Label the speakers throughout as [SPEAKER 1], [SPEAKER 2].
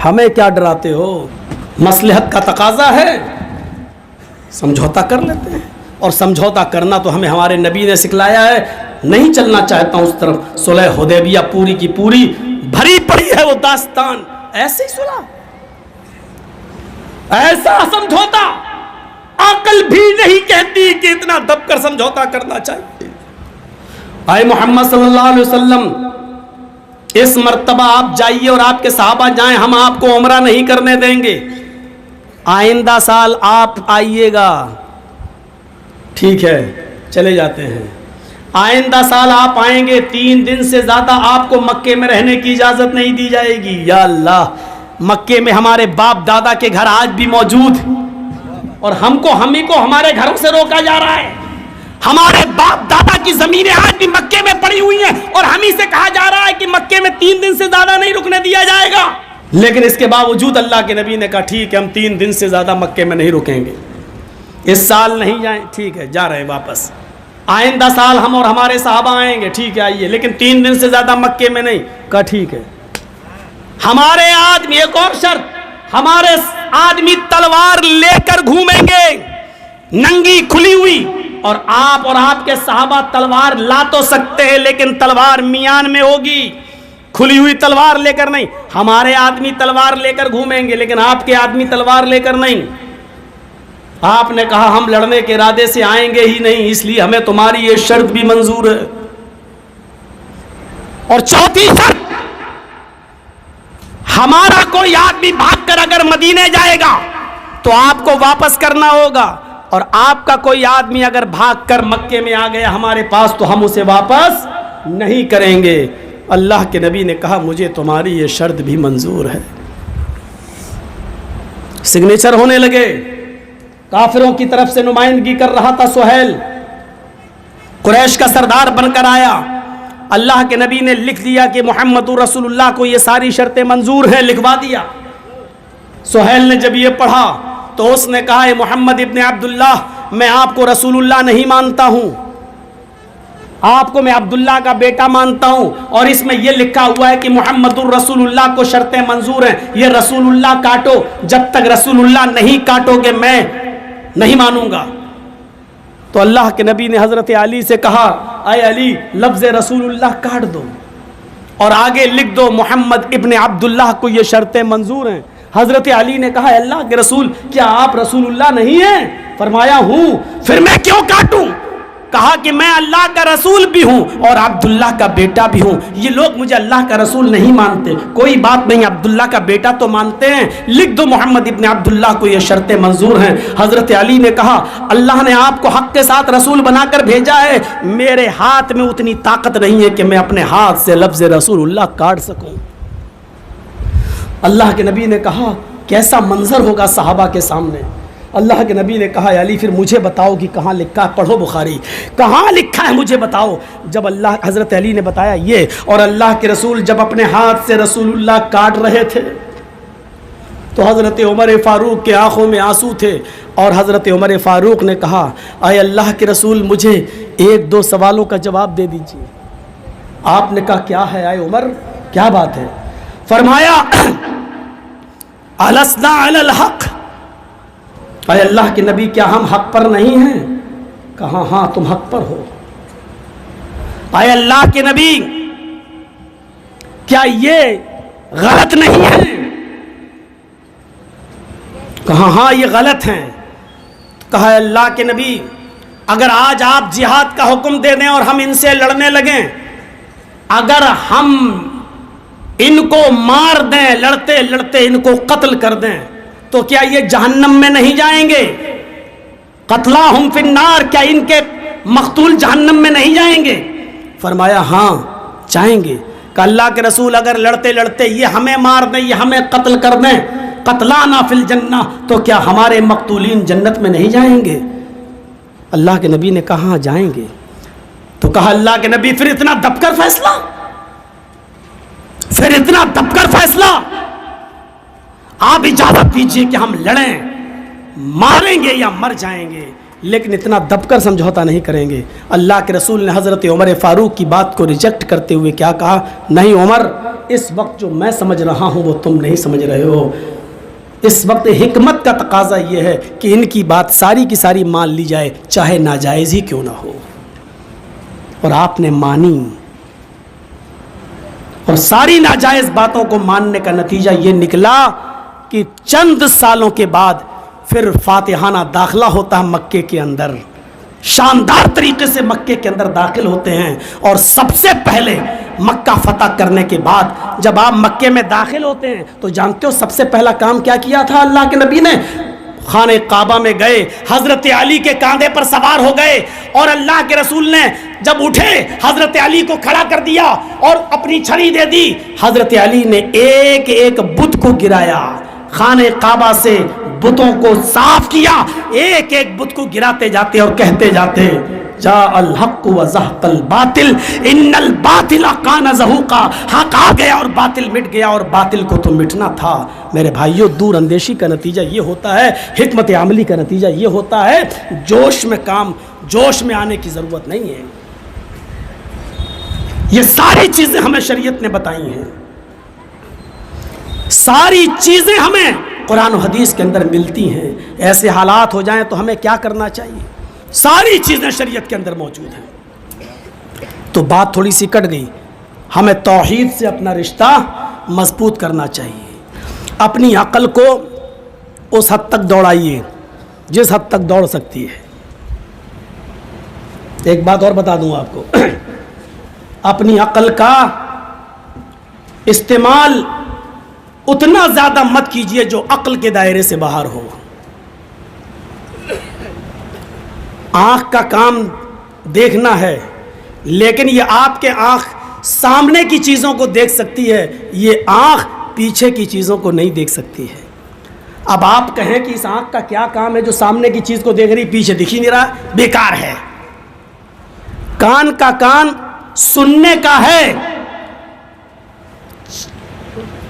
[SPEAKER 1] ہمیں کیا ڈراتے ہو؟ مصلحت کا تقاضا ہے، سمجھوتا کر لیتے ہیں، اور سمجھوتا کرنا تو ہمیں ہمارے نبی نے سکھلایا ہے۔ نہیں چلنا چاہتا ہوں اس طرف۔ صلح حدیبیہ پوری کی پوری بھری پڑی ہے وہ داستان، ایسے ہی صلح، ایسا سمجھوتا عقل بھی نہیں کہتی کہ اتنا دب کر سمجھوتا کرنا چاہیے۔ آئے محمد صلی اللہ علیہ وسلم، اس مرتبہ آپ جائیے اور آپ کے صحابہ جائیں، ہم آپ کو عمرہ نہیں کرنے دیں گے، آئندہ سال آپ آئیے گا۔ ٹھیک ہے، چلے جاتے ہیں۔ آئندہ سال آپ آئیں گے، 3 دن سے زیادہ آپ کو مکے میں رہنے کی اجازت نہیں دی جائے گی۔ یا اللہ، مکے میں ہمارے باپ دادا کے گھر آج بھی موجود، اور ہم کو ہمارے گھروں سے روکا جا رہا ہے۔ ہمارے باپ دادا کی زمینیں آج بھی مکے میں پڑی ہوئی ہیں، اور ہم ہی سے کہا جا رہا ہے کہ مکے میں 3 دن سے زیادہ نہیں رکنے دیا جائے گا۔ لیکن اس کے باوجود اللہ کے نبی نے کہا ٹھیک ہے، ہم 3 دن سے زیادہ مکے میں نہیں رکیں گے، اس سال نہیں جائیں، ٹھیک ہے جا رہے ہیں واپس، آئندہ سال ہم اور ہمارے صحابہ آئیں گے، ٹھیک ہے آئیے، لیکن 3 دن سے زیادہ مکے میں نہیں۔ کہا ٹھیک ہے۔ ہمارے آدمی، ایک اور شرط، ہمارے آدمی تلوار لے کر گھومیں گے ننگی کھلی ہوئی، اور آپ کے صحابہ تلوار لا تو سکتے ہیں لیکن تلوار میان میں ہوگی، کھلی ہوئی تلوار لے کر نہیں۔ ہمارے آدمی تلوار لے کر گھومیں گے لیکن آپ کے آدمی تلوار لے کر نہیں۔ آپ نے کہا ہم لڑنے کے ارادے سے آئیں گے ہی نہیں، اس لیے ہمیں تمہاری یہ شرط بھی منظور ہے۔ اور چوتھی شرط، ہمارا کوئی آدمی بھاگ کر اگر مدینے جائے گا تو آپ کو واپس کرنا ہوگا، اور آپ کا کوئی آدمی اگر بھاگ کر مکے میں آ گیا ہمارے پاس تو ہم اسے واپس نہیں کریں گے۔ اللہ کے نبی نے کہا مجھے تمہاری یہ شرط بھی منظور ہے۔ سگنیچر ہونے لگے، کافروں کی طرف سے نمائندگی کر رہا تھا سہیل، قریش کا سردار بن کر آیا۔ اللہ کے نبی نے لکھ دیا کہ محمد رسول اللہ کو یہ ساری شرطیں منظور ہیں، لکھوا دیا۔ سہیل نے جب یہ پڑھا تو اس نے کہا اے محمد ابن عبداللہ، میں آپ کو رسول اللہ نہیں مانتا ہوں، آپ کو میں عبداللہ کا بیٹا مانتا ہوں، اور اس میں یہ لکھا ہوا ہے کہ محمد الرسول اللہ کو شرطیں منظور ہیں، یہ رسول اللہ کاٹو، جب تک رسول اللہ نہیں کاٹو گے میں نہیں مانوں گا۔ تو اللہ کے نبی نے حضرت علی سے کہا اے علی، لفظ رسول اللہ کاٹ دو اور آگے لکھ دو محمد ابن عبداللہ کو یہ شرطیں منظور ہیں۔ حضرت علی نے کہا اللہ کے رسول، کیا آپ رسول اللہ نہیں ہیں؟ فرمایا ہوں۔ پھر میں کیوں کاٹوں؟ کہا کہ میں اللہ کا رسول بھی ہوں اور عبداللہ کا بیٹا بھی ہوں، یہ لوگ مجھے اللہ کا رسول نہیں مانتے، کوئی بات نہیں، عبداللہ کا بیٹا تو مانتے ہیں، لکھ دو محمد ابن عبداللہ کو یہ شرطیں منظور ہیں۔ حضرت علی نے کہا اللہ نے آپ کو حق کے ساتھ رسول بنا کر بھیجا ہے، میرے ہاتھ میں اتنی طاقت نہیں ہے کہ میں اپنے ہاتھ سے لفظ رسول اللہ کاٹ سکوں۔ اللہ کے نبی نے کہا کیسا منظر ہوگا صحابہ کے سامنے۔ اللہ کے نبی نے کہا علی پھر مجھے بتاؤ کہ کہاں لکھا ہے، پڑھو بخاری، کہاں لکھا ہے مجھے بتاؤ۔ جب حضرت علی نے بتایا یہ، اور اللہ کے رسول جب اپنے ہاتھ سے رسول اللہ کاٹ رہے تھے تو حضرت عمر فاروق کے آنکھوں میں آنسو تھے، اور حضرت عمر فاروق نے کہا اے اللہ کے رسول مجھے 1-2 سوالوں کا جواب دے دیجیے۔ آپ نے کہا کیا ہے اے عمر، کیا بات ہے؟ فرمایا السنا علی الحق، اے اللہ کے نبی کیا ہم حق پر نہیں ہیں؟ کہا ہاں تم حق پر ہو۔ اے اللہ کے نبی کیا یہ غلط نہیں ہے؟ کہا ہاں یہ غلط ہیں۔ کہا اے اللہ کے نبی اگر آج آپ جہاد کا حکم دے دیں اور ہم ان سے لڑنے لگیں، اگر ہم ان کو مار دیں، لڑتے لڑتے ان کو قتل کر دیں تو کیا یہ جہنم میں نہیں جائیں گے؟ قتلاہم فی النار، کیا ان کے مقتول جہنم میں نہیں جائیں گے؟ فرمایا ہاں جائیں گے۔ کہ اللہ کے رسول اگر لڑتے لڑتے یہ ہمیں مار دیں، یہ ہمیں قتل کر دیں، قتلانا فی الجنہ، تو کیا ہمارے مقتولین جنت میں نہیں جائیں گے؟ اللہ کے نبی نے کہا ہاں جائیں گے۔ تو کہا اللہ کے نبی پھر اتنا دب کر فیصلہ، پھر اتنا دب کر فیصلہ، آپ اجازت دیجئے کہ ہم لڑیں، ماریں گے یا مر جائیں گے۔ لیکن اتنا دب کر سمجھوتا نہیں کریں گے۔ اللہ کے رسول نے حضرت عمر فاروق کی بات کو ریجیکٹ کرتے ہوئے کیا کہا؟ نہیں عمر، اس وقت جو میں سمجھ رہا ہوں وہ تم نہیں سمجھ رہے ہو۔ اس وقت حکمت کا تقاضا یہ ہے کہ ان کی بات ساری کی ساری مان لی جائے، چاہے ناجائز ہی کیوں نہ ہو۔ اور آپ نے مانی، اور ساری ناجائز باتوں کو ماننے کا نتیجہ یہ نکلا کہ چند سالوں کے بعد پھر فاتحانہ داخلہ ہوتا ہے مکے کے اندر، شاندار طریقے سے مکے کے اندر داخل ہوتے ہیں۔ اور سب سے پہلے مکہ فتح کرنے کے بعد جب آپ مکے میں داخل ہوتے ہیں تو جانتے ہو سب سے پہلا کام کیا کیا تھا اللہ کے نبی نے؟ خانہ کعبہ میں گئے، حضرت علی کے کاندھے پر سوار ہو گئے، اور اللہ کے رسول نے جب اٹھے حضرت علی کو کھڑا کر دیا اور اپنی چھڑی دے دی۔ حضرت علی نے ایک ایک بت کو گرایا، خانہ کعبہ سے بتوں کو صاف کیا، ایک ایک بت کو گراتے جاتے اور کہتے جاتے جاء الحق وزهق الباطل ان الباطل کان زہوقا، حق آ گیا اور باطل مٹ گیا، اور باطل کو تو مٹنا تھا۔ میرے بھائیوں، دور اندیشی کا نتیجہ یہ ہوتا ہے، حکمت عملی کا نتیجہ یہ ہوتا ہے، جوش میں آنے کی ضرورت نہیں ہے۔ یہ ساری چیزیں ہمیں شریعت نے بتائی ہیں، ساری چیزیں ہمیں قرآن و حدیث کے اندر ملتی ہیں۔ ایسے حالات ہو جائیں تو ہمیں کیا کرنا چاہیے؟ ساری چیزیں شریعت کے اندر موجود ہیں۔ تو بات تھوڑی سی کٹ گئی، ہمیں توحید سے اپنا رشتہ مضبوط کرنا چاہیے۔ اپنی عقل کو اس حد تک دوڑائیے جس حد تک دوڑ سکتی ہے۔ ایک بات اور بتا دوں آپ کو، اپنی عقل کا استعمال اتنا زیادہ مت کیجئے جو عقل کے دائرے سے باہر ہو۔ آنکھ کا کام دیکھنا ہے، لیکن یہ آپ کے آنکھ سامنے کی چیزوں کو دیکھ سکتی ہے، یہ آنکھ پیچھے کی چیزوں کو نہیں دیکھ سکتی ہے۔ اب آپ کہیں کہ اس آنکھ کا کیا کام ہے جو سامنے کی چیز کو دیکھ رہی، پیچھے دکھ ہی نہیں رہا، بیکار ہے۔ کان کا کام سننے کا ہے۔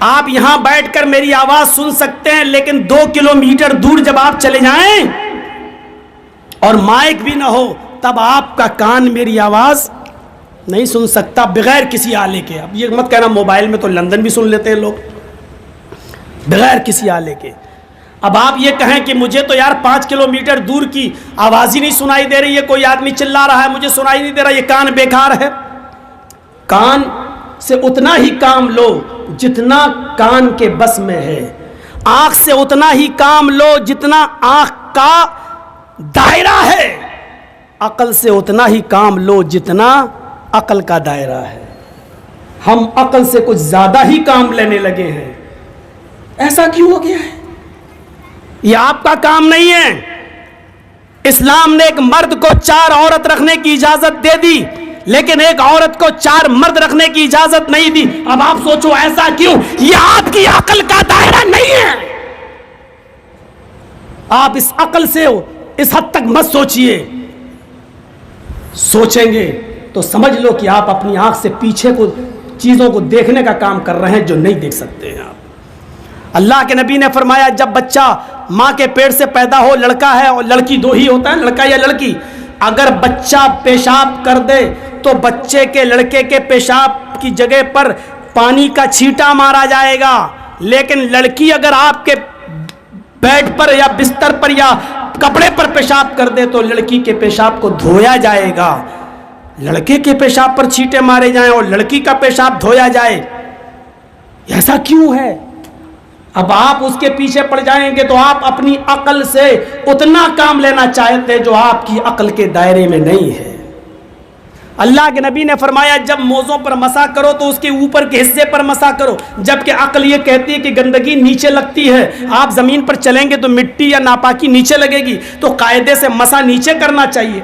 [SPEAKER 1] آپ یہاں بیٹھ کر میری آواز سن سکتے ہیں، لیکن 2 کلومیٹر دور جب آپ چلے جائیں اور مائک بھی نہ ہو تب آپ کا کان میری آواز نہیں سن سکتا بغیر کسی آلے کے۔ اب یہ مت کہنا موبائل میں تو لندن بھی سن لیتے ہیں لوگ بغیر کسی آلے کے۔ اب آپ یہ کہیں کہ مجھے تو یار 5 کلومیٹر دور کی آواز ہی نہیں سنائی دے رہی ہے، کوئی آدمی چلا رہا ہے مجھے سنائی نہیں دے رہا، یہ کان بیکار ہے۔ کان سے اتنا ہی کام لو جتنا کان کے بس میں ہے، آنکھ سے اتنا ہی کام لو جتنا آنکھ کا دائرہ ہے، عقل سے اتنا ہی کام لو جتنا عقل کا دائرہ ہے۔ ہم عقل سے کچھ زیادہ ہی کام لینے لگے ہیں، ایسا کیوں ہو گیا ہے؟ یہ آپ کا کام نہیں ہے۔ اسلام نے ایک مرد کو 4 عورت رکھنے کی اجازت دے دی، لیکن ایک عورت کو 4 مرد رکھنے کی اجازت نہیں دی۔ اب آپ سوچو ایسا کیوں؟ یہ آپ کی عقل کا دائرہ نہیں ہے۔ آپ اس عقل سے اس حد تک مت سوچئے، سوچیں گے تو سمجھ لو کہ آپ اپنی آنکھ سے پیچھے کو چیزوں کو دیکھنے کا کام کر رہے ہیں جو نہیں دیکھ سکتے ہیں آپ۔ اللہ کے نبی نے فرمایا جب بچہ ماں کے پیٹ سے پیدا ہو، لڑکا ہے اور لڑکی 2 ہی ہوتا ہے، لڑکا یا لڑکی، اگر بچہ پیشاب کر دے تو بچے کے لڑکے کے پیشاب کی جگہ پر پانی کا چھینٹا مارا جائے گا، لیکن لڑکی اگر آپ کے بیڈ پر یا بستر پر یا کپڑے پر پیشاب کر دے تو لڑکی کے پیشاب کو دھویا جائے گا۔ لڑکے کے پیشاب پر چھینٹے مارے جائیں اور لڑکی کا پیشاب دھویا جائے، ایسا کیوں ہے؟ اب آپ اس کے پیچھے پڑ جائیں گے تو آپ اپنی عقل سے اتنا کام لینا چاہتے جو آپ کی عقل کے دائرے میں نہیں ہے۔ اللہ کے نبی نے فرمایا جب موزوں پر مسح کرو تو اس کے اوپر کے حصے پر مسح کرو، جبکہ عقل یہ کہتی ہے کہ گندگی نیچے لگتی ہے، آپ زمین پر چلیں گے تو مٹی یا ناپاکی نیچے لگے گی، تو قاعدے سے مسح نیچے کرنا چاہیے،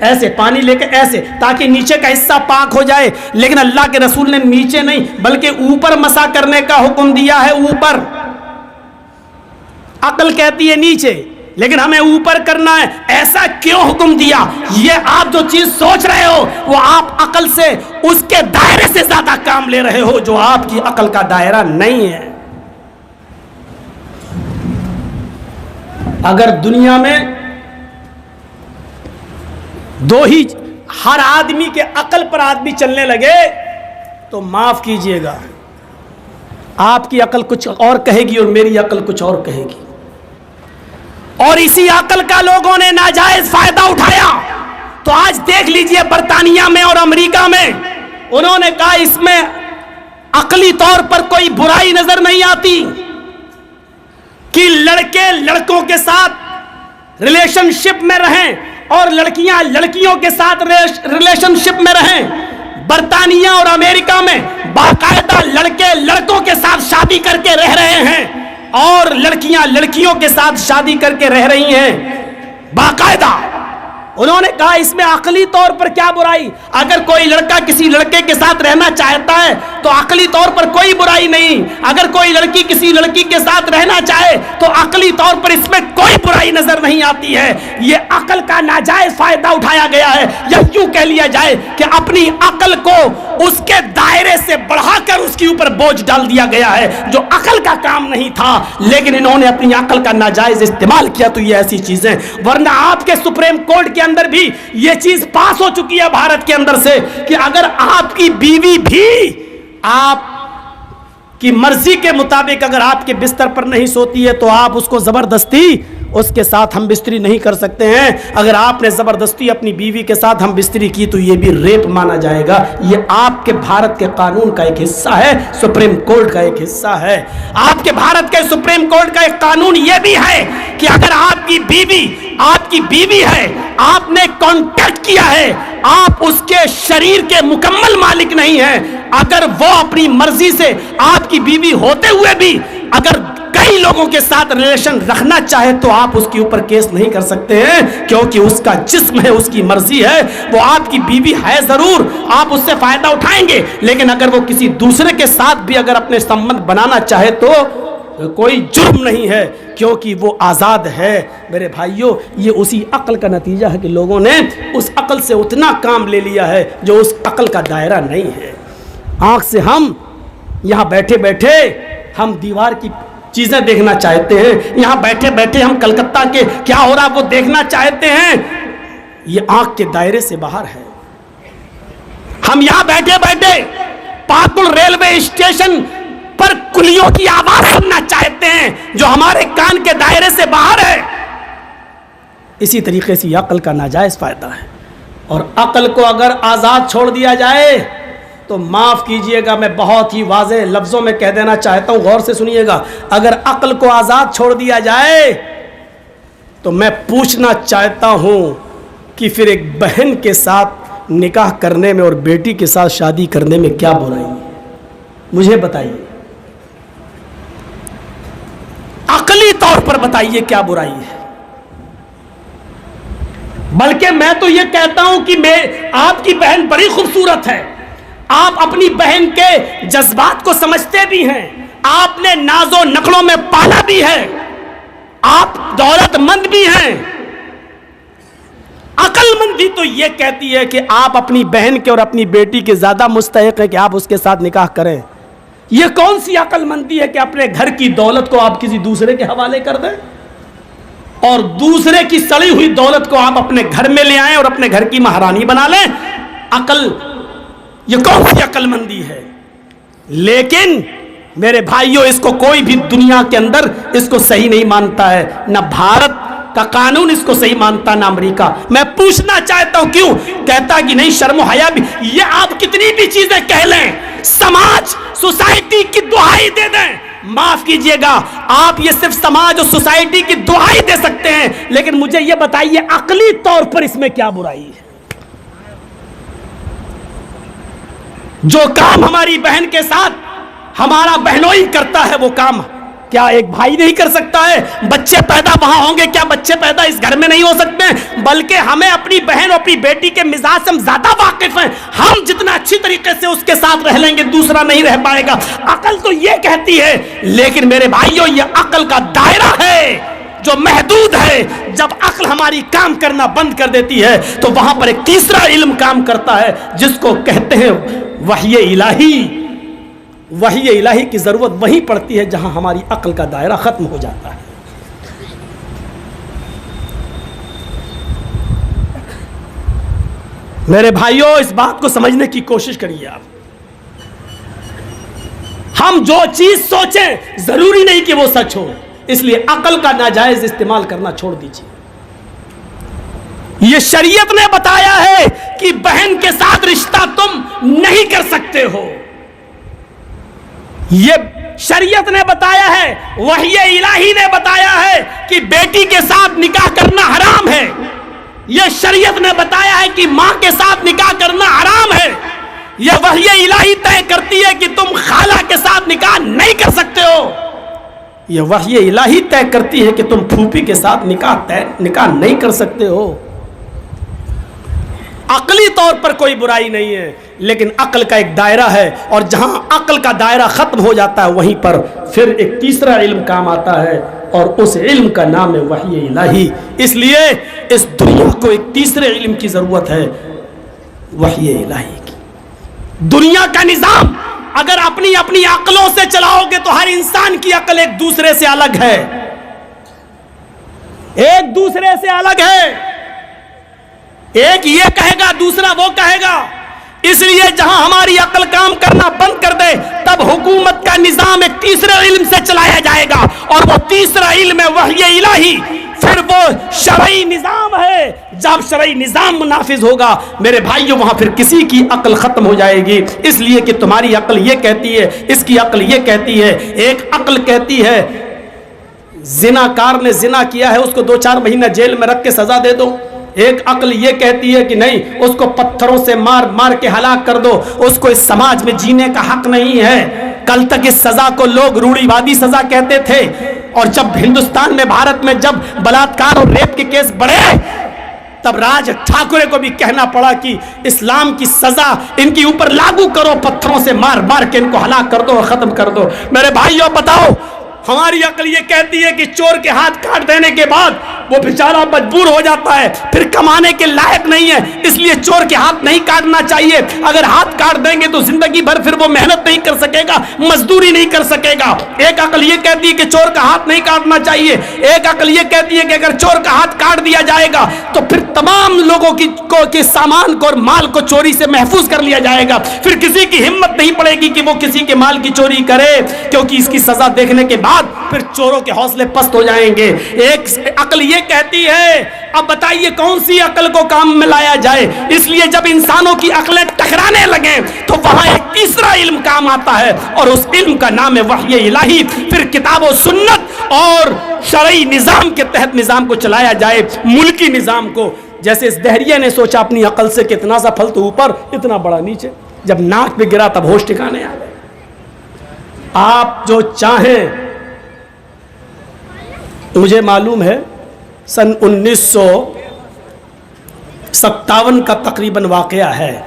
[SPEAKER 1] ایسے پانی لے کے ایسے، تاکہ نیچے کا حصہ پاک ہو جائے۔ لیکن اللہ کے رسول نے نیچے نہیں بلکہ اوپر مسح کرنے کا حکم دیا ہے، اوپر۔ عقل کہتی ہے نیچے، لیکن ہمیں اوپر کرنا ہے۔ ایسا کیوں حکم دیا؟ یہ آپ جو چیز سوچ رہے ہو وہ آپ عقل سے اس کے دائرے سے زیادہ کام لے رہے ہو جو آپ کی عقل کا دائرہ نہیں ہے۔ اگر دنیا میں دو ہی ہر آدمی کے عقل پر آدمی چلنے لگے تو معاف کیجئے گا آپ کی عقل کچھ اور کہے گی اور میری عقل کچھ اور کہے گی، اور اسی عقل کا لوگوں نے ناجائز فائدہ اٹھایا۔ تو آج دیکھ لیجئے برطانیہ میں اور امریکہ میں انہوں نے کہا اس میں عقلی طور پر کوئی برائی نظر نہیں آتی کہ لڑکے لڑکوں کے ساتھ ریلیشن شپ میں رہیں اور لڑکیاں لڑکیوں کے ساتھ ریلیشن شپ میں رہیں۔ برطانیہ اور امریکہ میں باقاعدہ لڑکے لڑکوں کے ساتھ شادی کر کے رہ رہے ہیں اور لڑکیاں لڑکیوں کے ساتھ شادی کر کے رہ رہی ہیں باقاعدہ۔ انہوں نے کہا اس میں عقلی طور پر کیا برائی؟ اگر کوئی لڑکا کسی لڑکے کے ساتھ رہنا چاہتا ہے تو عقلی طور پر کوئی برائی نہیں، اگر کوئی لڑکی کسی لڑکی کے ساتھ رہنا چاہے تو عقلی طور پر اس میں کوئی برائی نظر نہیں آتی ہے۔ یہ عقل کا ناجائز فائدہ اٹھایا گیا ہے، یا یوں کہہ لیا جائے کہ اپنی عقل کو اس کے دائرے سے بڑھا کر اس کے اوپر بوجھ ڈال دیا گیا ہے جو عقل کا کام نہیں تھا، لیکن انہوں نے اپنی عقل کا ناجائز استعمال کیا۔ تو یہ ایسی چیزیں، ورنہ آپ کے سپریم کورٹ کے اندر بھی یہ چیز پاس ہو چکی ہے بھارت کے اندر سے کہ اگر آپ کی بیوی بھی آپ کی مرضی کے مطابق اگر آپ کے بستر پر نہیں سوتی ہے تو آپ اس کو زبردستی اس کے ساتھ ہم بستری نہیں کر سکتے ہیں۔ اگر آپ نے زبردستی اپنی بیوی کے ساتھ ہم بستری کی تو یہ بھی ریپ مانا جائے گا۔ یہ آپ کے بھارت کے قانون کا ایک حصہ ہے، سپریم کورٹ کا ایک حصہ ہے۔ آپ کے بھارت کے سپریم کورٹ کا ایک قانون یہ بھی ہے کہ اگر آپ کی بیوی ہے، آپ نے کانٹیکٹ کیا ہے، آپ اس کے شریر کے مکمل مالک نہیں ہیں، اگر وہ اپنی مرضی سے آپ کی بیوی ہوتے ہوئے بھی اگر کئی لوگوں کے ساتھ ریلیشن رکھنا چاہے تو آپ اس کے اوپر کیس نہیں کر سکتے ہیں، کیونکہ اس کا جسم ہے، اس کی مرضی ہے، وہ آپ کی بیوی ہے ضرور، آپ اس سے فائدہ اٹھائیں گے، لیکن اگر وہ کسی دوسرے کے ساتھ بھی اگر اپنے سمبند بنانا چاہے تو کوئی جرم نہیں ہے، کیونکہ وہ آزاد ہے۔ میرے بھائیوں، یہ اسی عقل کا نتیجہ ہے کہ لوگوں نے اس عقل سے اتنا کام لے لیا ہے جو اس عقل کا دائرہ نہیں ہے۔ آنکھ سے ہم یہاں بیٹھے بیٹھے ہم دیوار کی چیزیں دیکھنا چاہتے ہیں، یہاں بیٹھے بیٹھے ہم کلکتہ کے کیا ہو رہا وہ دیکھنا چاہتے ہیں، یہ آنکھ کے دائرے سے باہر ہے۔ ہم یہاں بیٹھے بیٹھے پاکڑ ریلوے اسٹیشن پر کلیوں کی آواز سننا چاہتے ہیں جو ہمارے کان کے دائرے سے باہر ہے۔ اسی طریقے سے عقل کا ناجائز فائدہ ہے، اور عقل کو اگر آزاد چھوڑ دیا جائے تو معاف کیجئے گا، میں بہت ہی واضح لفظوں میں کہہ دینا چاہتا ہوں، غور سے سنیے گا، اگر عقل کو آزاد چھوڑ دیا جائے تو میں پوچھنا چاہتا ہوں کہ پھر ایک بہن کے ساتھ نکاح کرنے میں اور بیٹی کے ساتھ شادی کرنے میں کیا برائی ہے؟ مجھے بتائیے، عقلی طور پر بتائیے کیا برائی ہے؟ بلکہ میں تو یہ کہتا ہوں کہ آپ کی بہن بڑی خوبصورت ہے، آپ اپنی بہن کے جذبات کو سمجھتے بھی ہیں، آپ نے ناز و نخلوں میں پالا بھی ہے، آپ دولت مند بھی ہیں۔ عقل مندی تو یہ کہتی ہے کہ آپ اپنی بہن کے اور اپنی بیٹی کے زیادہ مستحق ہیں کہ آپ اس کے ساتھ نکاح کریں۔ یہ کون سی عقل مندی ہے کہ اپنے گھر کی دولت کو آپ کسی دوسرے کے حوالے کر دیں اور دوسرے کی سڑی ہوئی دولت کو آپ اپنے گھر میں لے آئیں اور اپنے گھر کی مہارانی بنا لیں؟ یہ کون سی عقل مندی ہے؟ لیکن میرے بھائیوں، اس کو کوئی بھی دنیا کے اندر اس کو صحیح نہیں مانتا ہے، نہ بھارت کا قانون اس کو صحیح مانتا نہ امریکہ۔ میں پوچھنا چاہتا ہوں کیوں کہتا کہ نہیں شرم و حیا بھی، یہ آپ کتنی بھی چیزیں کہہ لیں، سماج سوسائٹی کی دہائی دے دیں، معاف کیجئے گا، آپ یہ صرف سماج اور سوسائٹی کی دہائی دے سکتے ہیں، لیکن مجھے یہ بتائیے عقلی طور پر اس میں کیا برائی ہے؟ جو کام ہماری بہن کے ساتھ ہمارا بہنوئی کرتا ہے وہ کام کیا ایک بھائی نہیں کر سکتا ہے؟ بچے پیدا وہاں ہوں گے، کیا بچے پیدا اس گھر میں نہیں ہو سکتے ہیں؟ بلکہ ہمیں اپنی بہن اور اپنی بیٹی کے مزاج سے ہم زیادہ واقف ہیں، ہم جتنا اچھی طریقے سے اس کے ساتھ رہ لیں گے دوسرا نہیں رہ پائے گا۔ عقل تو یہ کہتی ہے، لیکن میرے بھائیوں یہ عقل کا دائرہ ہے جو محدود ہے۔ جب عقل ہماری کام کرنا بند کر دیتی ہے تو وہاں پر ایک تیسرا علم کام کرتا ہے جس کو کہتے ہیں وحی الہی۔ وحی الہی کی ضرورت وہیں پڑتی ہے جہاں ہماری عقل کا دائرہ ختم ہو جاتا ہے۔ میرے بھائیوں اس بات کو سمجھنے کی کوشش کریے آپ. ہم جو چیز سوچیں ضروری نہیں کہ وہ سچ ہو، اس لیے عقل کا ناجائز استعمال کرنا چھوڑ دیجیے. یہ شریعت نے بتایا ہے کہ بہن کے ساتھ رشتہ تم نہیں کر سکتے ہو. یہ شریعت نے بتایا ہے، وحی الہی نے بتایا ہے کہ بیٹی کے ساتھ نکاح کرنا حرام ہے. یہ شریعت نے بتایا ہے کہ ماں کے ساتھ نکاح کرنا حرام ہے. یہ وحی الہی طے کرتی ہے کہ تم خالہ کے ساتھ نکاح نہیں کر سکتے ہو. یہ وحی الہی طے کرتی ہے کہ تم پھوپھی کے ساتھ نکاح نہیں کر سکتے ہو. عقلی طور پر کوئی برائی نہیں ہے، لیکن عقل کا ایک دائرہ ہے، اور جہاں عقل کا دائرہ ختم ہو جاتا ہے وہیں پر پھر ایک تیسرا علم کام آتا ہے، اور اس علم کا نام ہے وحی الہی. اس لیے اس دنیا کو ایک تیسرے علم کی ضرورت ہے، وحی الہی کی. دنیا کا نظام اگر اپنی اپنی عقلوں سے چلاؤ گے تو ہر انسان کی عقل ایک دوسرے سے الگ ہے، ایک دوسرے سے الگ ہے. ایک یہ کہے گا دوسرا وہ کہے گا. اس لیے جہاں ہماری عقل کام کرنا بند کر دے تب حکومت کا نظام ایک تیسرے علم سے چلایا جائے گا، اور وہ تیسرا علم ہے وحی الہی. پھر وہ شرعی نظام ہے. جب شرعی نظام نافذ ہوگا میرے بھائیوں وہاں پھر کسی کی عقل ختم ہو جائے گی، اس لیے کہ تمہاری عقل یہ کہتی ہے، اس کی عقل یہ کہتی ہے. ایک عقل کہتی ہے زناکار نے زنا کیا ہے اس کو 2-4 مہینہ جیل میں رکھ کے سزا دے دو. ایک عقل یہ کہتی ہے کہ نہیں، اس کو پتھروں سے مار مار کے ہلاک کر دو، اس کو اس سماج میں جینے کا حق نہیں ہے. کل تک اس سزا کو لوگ روڑی وادی سزا کہتے تھے، اور جب ہندوستان میں بھارت میں جب بلاತ್ಕಾರ اور ریپ کے کیس بڑھے تب راج ٹھاکرے کو بھی کہنا پڑا کہ اسلام کی سزا ان کے اوپر لاگو کرو، پتھروں سے مار مار کے ان کو ہلاک کر دو اور ختم کر دو. میرے بھائیوں بتاؤ، ہماری عقل یہ کہتی ہے کہ چور کے ہاتھ کاٹ دینے کے بعد وہ بیچارہ مجبور ہو جاتا ہے، پھر کمانے کے لائق نہیں ہے، اس لیے چور کے ہاتھ نہیں کاٹنا چاہیے. اگر ہاتھ کاٹ دیں گے تو زندگی بھر پھر وہ محنت نہیں کر سکے گا، مزدوری نہیں کر سکے گا. ایک عقل یہ کہتی ہے کہ چور کا ہاتھ نہیں کاٹنا چاہیے. ایک عقل یہ کہتی ہے کہ اگر چور کا ہاتھ کاٹ دیا جائے گا تو پھر تمام لوگوں کے سامان کو اور مال کو چوری سے محفوظ کر لیا جائے گا، پھر کسی کی ہمت نہیں پڑے گی کہ وہ کسی کے مال کی چوری کرے، کیونکہ اس کی سزا دیکھنے کے بعد پھر چوروں کے حوصلے پست ہو جائیں گے. ایک عقل یہ کہتی ہے، اب بتائیے کون سی عقل کو کام میں لایا جائے. اس لیے جب انسانوں کی عقلیں ٹکرانے لگیں تو وہاں ایک تیسرا علم کام آتا ہے، اور اس علم کا نام ہے وحی الہی. پھر کتاب و سنت اور شرعی نظام کے تحت نظام کو چلایا جائے، ملکی نظام کو. جیسے اس دہریے نے سوچا اپنی عقل سے کہ اتنا سا پھل تو اوپر اتنا بڑا نیچے، جب ناک پہ گرا تب ہوش ٹھکانے آ گئے. آپ جو چاہیں، مجھے معلوم ہے سن 1957 کا تقریباً واقعہ ہے،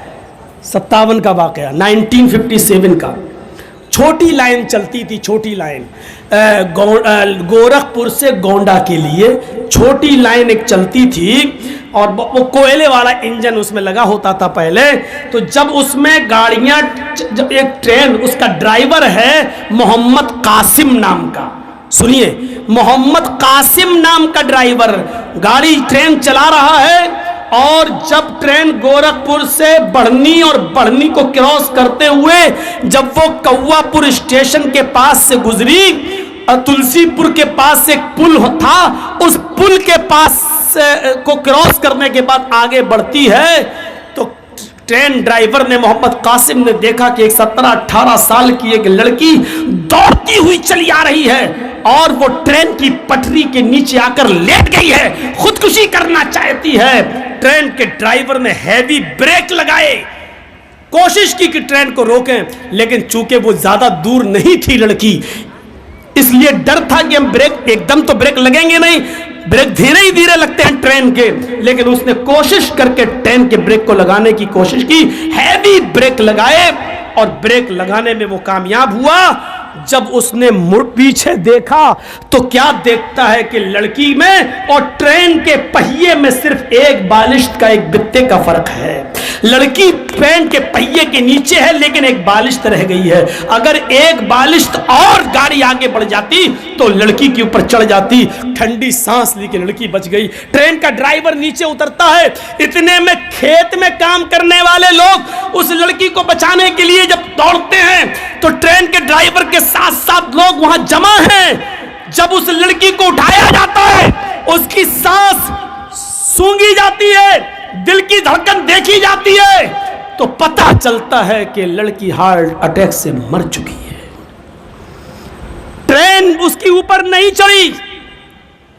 [SPEAKER 1] 57 کا واقعہ، 1957 کا. چھوٹی لائن چلتی تھی، چھوٹی لائن گورکھپور سے گونڈا کے لیے چھوٹی لائن ایک چلتی تھی، اور وہ کوئلے والا انجن اس میں لگا ہوتا تھا پہلے. تو جب اس میں گاڑیاں، ایک ٹرین، اس کا ڈرائیور ہے محمد قاسم نام کا. سنیے، محمد قاسم نام کا ڈرائیور گاڑی ٹرین چلا رہا ہے، اور جب ٹرین گورکھپور سے بڑھنی اور بڑھنی کو کراس کرتے ہوئے جب وہ کوا پور اسٹیشن کے پاس سے گزری، اور تلسی پور کے پاس سے ایک پل تھا، اس پل کے پاس کو کراس کرنے کے بعد آگے بڑھتی ہے، تو ٹرین ڈرائیور نے، محمد قاسم نے دیکھا کہ ایک 17-18 سال کی ایک لڑکی دوڑتی ہوئی چلی آ رہی ہے، اور وہ ٹرین کی پٹری کے نیچے آ کر لیٹ گئی ہے، خودکشی کرنا چاہتی ہے. ٹرین کے ڈرائیور نے ہیوی بریک لگائے، کوشش کی کہ ٹرین کو روکیں، لیکن چونکہ وہ زیادہ دور نہیں تھی لڑکی، اس لیے ڈر تھا کہ ہم بریک ایک دم تو بریک لگیں گے نہیں، بریک دھیرے ہی دھیرے لگتے ہیں ٹرین کے. لیکن اس نے کوشش کر کے ٹرین کے بریک کو لگانے کی کوشش کی، ہیوی بریک لگائے، اور بریک لگانے میں وہ کامیاب ہوا. جب اس نے مڑ پیچھے دیکھا تو کیا دیکھتا ہے کہ لڑکی میں اور ٹرین کے پہیے میں صرف ایک بالشت کا، ایک بتے کا فرق ہے. لڑکی ٹرین کے پہیے کے نیچے ہے لیکن ایک بالشت رہ گئی ہے. اگر ایک بالشت اور گاڑی آگے بڑھ جاتی تو لڑکی کے اوپر چڑھ جاتی. ٹھنڈی سانس لی کہ لڑکی بچ گئی. ٹرین کا ڈرائیور نیچے اترتا ہے. اتنے میں کھیت میں کام کرنے والے لوگ اس لڑکی کو بچانے کے لیے جب دوڑتے ہیں تو ٹرین کے ڈرائیور کے ساتھ ساتھ لوگ وہاں جمع ہیں. جب اس لڑکی کو اٹھایا جاتا ہے اس کی سانس سونگی جاتی ہے, دل کی دھڑکن دیکھی جاتی ہے تو پتہ چلتا ہے کہ لڑکی ہارٹ اٹیک سے مر چکی ہے. ٹرین اس کے اوپر نہیں چڑھی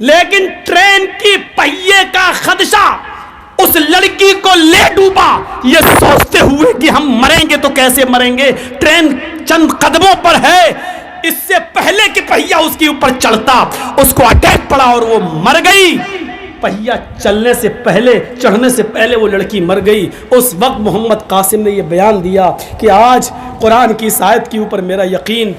[SPEAKER 1] لیکن ٹرین کی پہیے کا خدشہ اس لڑکی کو لے ڈوبا, یہ سوچتے ہوئے کہ ہم مریں گے تو کیسے مریں گے. ٹرین چند قدموں پر ہے, اس سے پہلے کہ پہیہ اس کے اوپر چڑھتا اس کو اٹیک پڑا اور وہ مر گئی. پہیہ چلنے سے پہلے, چڑھنے سے پہلے وہ لڑکی مر گئی. اس وقت محمد قاسم نے یہ بیان دیا کہ آج قرآن کی اس آیت کے اوپر میرا یقین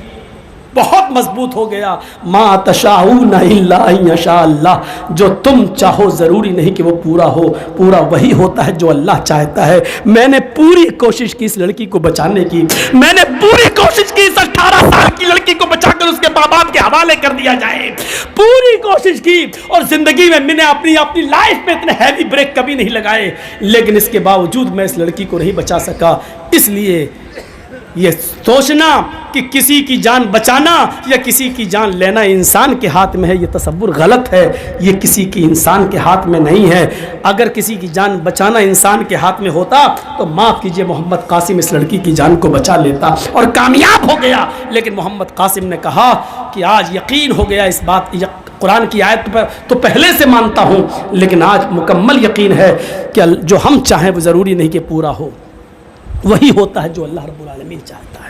[SPEAKER 1] بہت مضبوط ہو گیا. ما تشاءون الا ان یشاء اللہ, جو تم چاہو ضروری نہیں کہ وہ پورا ہو, پورا وہی ہوتا ہے جو اللہ چاہتا ہے. میں نے پوری کوشش کی اس لڑکی کو بچانے کی, میں نے پوری کوشش کی اس 18 سال کی لڑکی کو بچا کر اس کے ماں باپ کے حوالے کر دیا جائے, پوری کوشش کی. اور زندگی میں میں نے اپنی لائف میں اتنے ہیوی بریک کبھی نہیں لگائے, لیکن اس کے باوجود میں اس لڑکی کو نہیں بچا سکا. اس لیے یہ سوچنا کہ کسی کی جان بچانا یا کسی کی جان لینا انسان کے ہاتھ میں ہے, یہ تصور غلط ہے. یہ کسی کی انسان کے ہاتھ میں نہیں ہے. اگر کسی کی جان بچانا انسان کے ہاتھ میں ہوتا تو معاف کیجئے محمد قاسم اس لڑکی کی جان کو بچا لیتا اور کامیاب ہو گیا. لیکن محمد قاسم نے کہا کہ آج یقین ہو گیا اس بات, قرآن کی آیت پر تو پہلے سے مانتا ہوں لیکن آج مکمل یقین ہے کہ جو ہم چاہیں وہ ضروری نہیں کہ پورا ہو, وہی ہوتا ہے جو اللہ رب العالمین چاہتا ہے.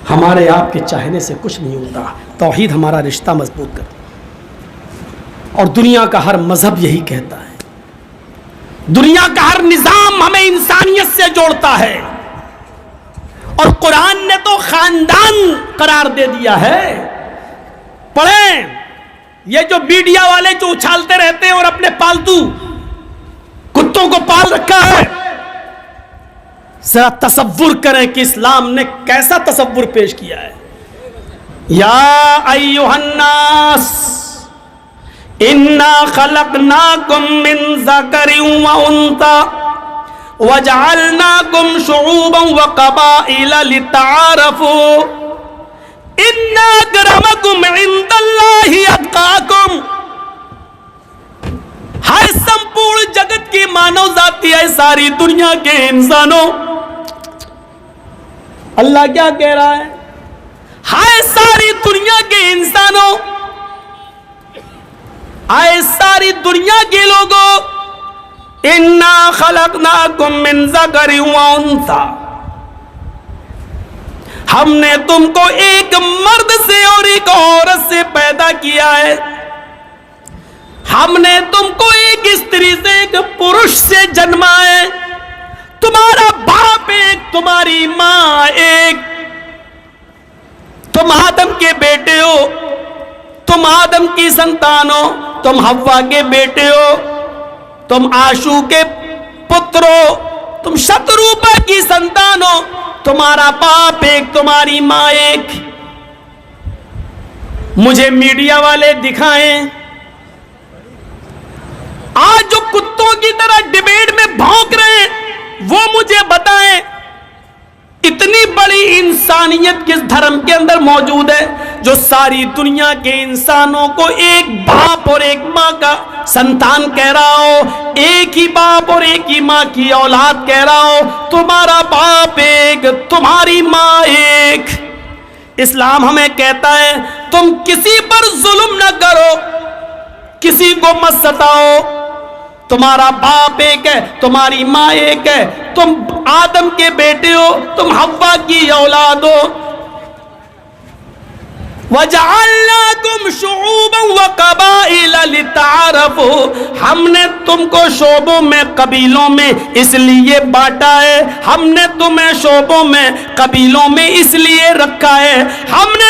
[SPEAKER 1] ہمارے آپ کے چاہنے سے کچھ نہیں ہوتا. توحید ہمارا رشتہ مضبوط کر, اور دنیا کا ہر مذہب یہی کہتا ہے, دنیا کا ہر نظام ہمیں انسانیت سے جوڑتا ہے. اور قرآن نے تو خاندان قرار دے دیا ہے. پڑھیں, یہ جو میڈیا والے جو اچھالتے رہتے ہیں اور اپنے پالتو کتوں کو پال رکھا ہے, ذرا تصور کریں کہ اسلام نے کیسا تصور پیش کیا ہے. یا ایھا الناس انا خلقناکم من ذکر و انثی وجعلناکم شعوبا وقبائل لتعارفوا ان اکرمکم عند اللہ اتقاکم. ہائے سمپورن جگت کی مانو ذاتی ہے, ساری دنیا کے انسانوں, اللہ کیا کہہ رہا ہے, ہائے ساری دنیا کے انسانوں, آئے ساری دنیا کے لوگوں, انا خلقناکم من ذکر و انثی, ہم نے تم کو ایک مرد سے اور ایک عورت سے پیدا کیا ہے. ہم نے تم کو ایک استری سے ایک پرش سے جنما ہے. تمہارا باپ ایک, تمہاری ماں ایک. تم آدم کے بیٹے ہو, تم آدم کی سنتان ہو, تم حوا کے بیٹے ہو, تم آشو کے پتر ہو, تم شتروپا کی سنتان ہو. تمہارا باپ ایک, تمہاری ماں ایک. مجھے میڈیا والے دکھائیں آج جو کتوں کی طرح ڈیبیٹ میں بھونک رہے ہیں, وہ مجھے بتائیں اتنی بڑی انسانیت کس دھرم کے اندر موجود ہے جو ساری دنیا کے انسانوں کو ایک باپ اور ایک ماں کا سنتان کہہ رہا ہو, ایک ہی باپ اور ایک ہی ماں کی اولاد کہہ رہا ہو. تمہارا باپ ایک, تمہاری ماں ایک. اسلام ہمیں کہتا ہے تم کسی پر ظلم نہ کرو, کسی کو مت ستاؤ. تمہارا باپ ایک ہے, تمہاری ماں ایک ہے, تم آدم کے بیٹے ہو, تم حوا کی اولاد ہو. وَجَعَلْنَاكُمْ شُعُوبًا وَقَبَائِلَ لِتَعَارَفُوا, ہم نے تم کو شعبوں میں, قبیلوں میں اس لیے بانٹا ہے. ہم نے تمہیں شعبوں میں, قبیلوں میں اس لیے رکھا ہے. ہم نے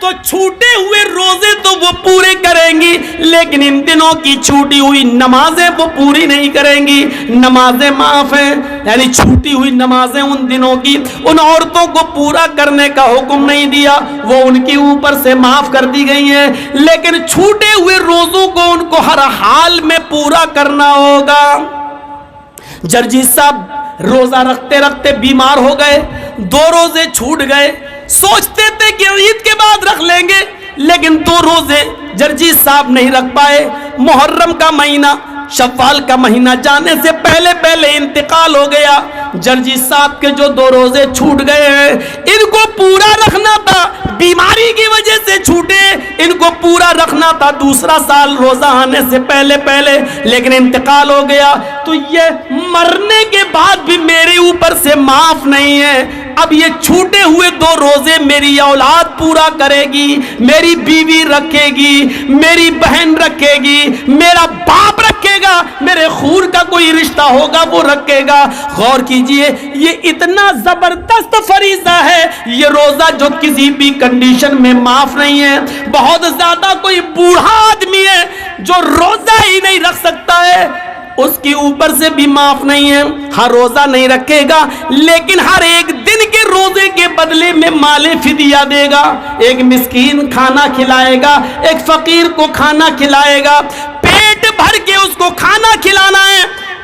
[SPEAKER 1] تو چھوٹے ہوئے روزے تو وہ پورے کریں گی، لیکن ان دنوں کی چھوٹی ہوئی نمازیں وہ پوری نہیں کریں گی، نمازیں معاف ہیں، یعنی چھوٹی ہوئی نمازیں ان دنوں کی ان عورتوں کو پورا کرنے کا حکم نہیں دیا، وہ ان کی اوپر سے معاف کر دی گئی ہیں، لیکن چھوٹے ہوئے روزوں کو ان کو ہر حال میں پورا کرنا ہوگا۔ جرجیت صاحب روزہ رکھتے رکھتے بیمار ہو گئے، 2 روزے چھوٹ گئے، سوچتے تھے کہ عید کے بعد رکھ لیں گے، لیکن 2 روزے جرجیت صاحب نہیں رکھ پائے۔ محرم کا مہینہ، شوال کا مہینہ جانے سے پہلے پہلے انتقال ہو گیا۔ جرجیت صاحب کے جو 2 روزے چھوٹ گئے ہیں ان کو پورا رکھنا تھا، بیماری کی وجہ سے چھوٹے، ان کو پورا رکھنا تھا دوسرا سال روزہ آنے سے پہلے پہلے، لیکن انتقال ہو گیا، تو یہ مرنے کے بعد بھی میرے اوپر سے معاف نہیں ہے۔ اب یہ چھوٹے ہوئے 2 روزے میری اولاد پورا کرے گی، میری بیوی رکھے گی، میری بہن رکھے گی، میرا باپ رکھے گا، میرے خون کا کوئی رشتہ ہوگا وہ رکھے گا۔ غور کیجئے، یہ اتنا زبردست فریضہ ہے یہ روزہ جو کسی بھی کنڈیشن میں معاف نہیں ہے۔ بہت زیادہ کوئی بوڑھا آدمی ہے جو روزہ ہی نہیں رکھ سکتا ہے، اس کی اوپر سے بھی معاف نہیں ہے، ہر روزہ نہیں رکھے گا، لیکن ہر ایک دن کے روزے کے بدلے میں مال فدیہ دے گا، ایک مسکین کھانا کھلائے گا، ایک فقیر کو کھانا کھلائے گا، پیٹ بھر کے اس کو کھانا کھلانا ہے۔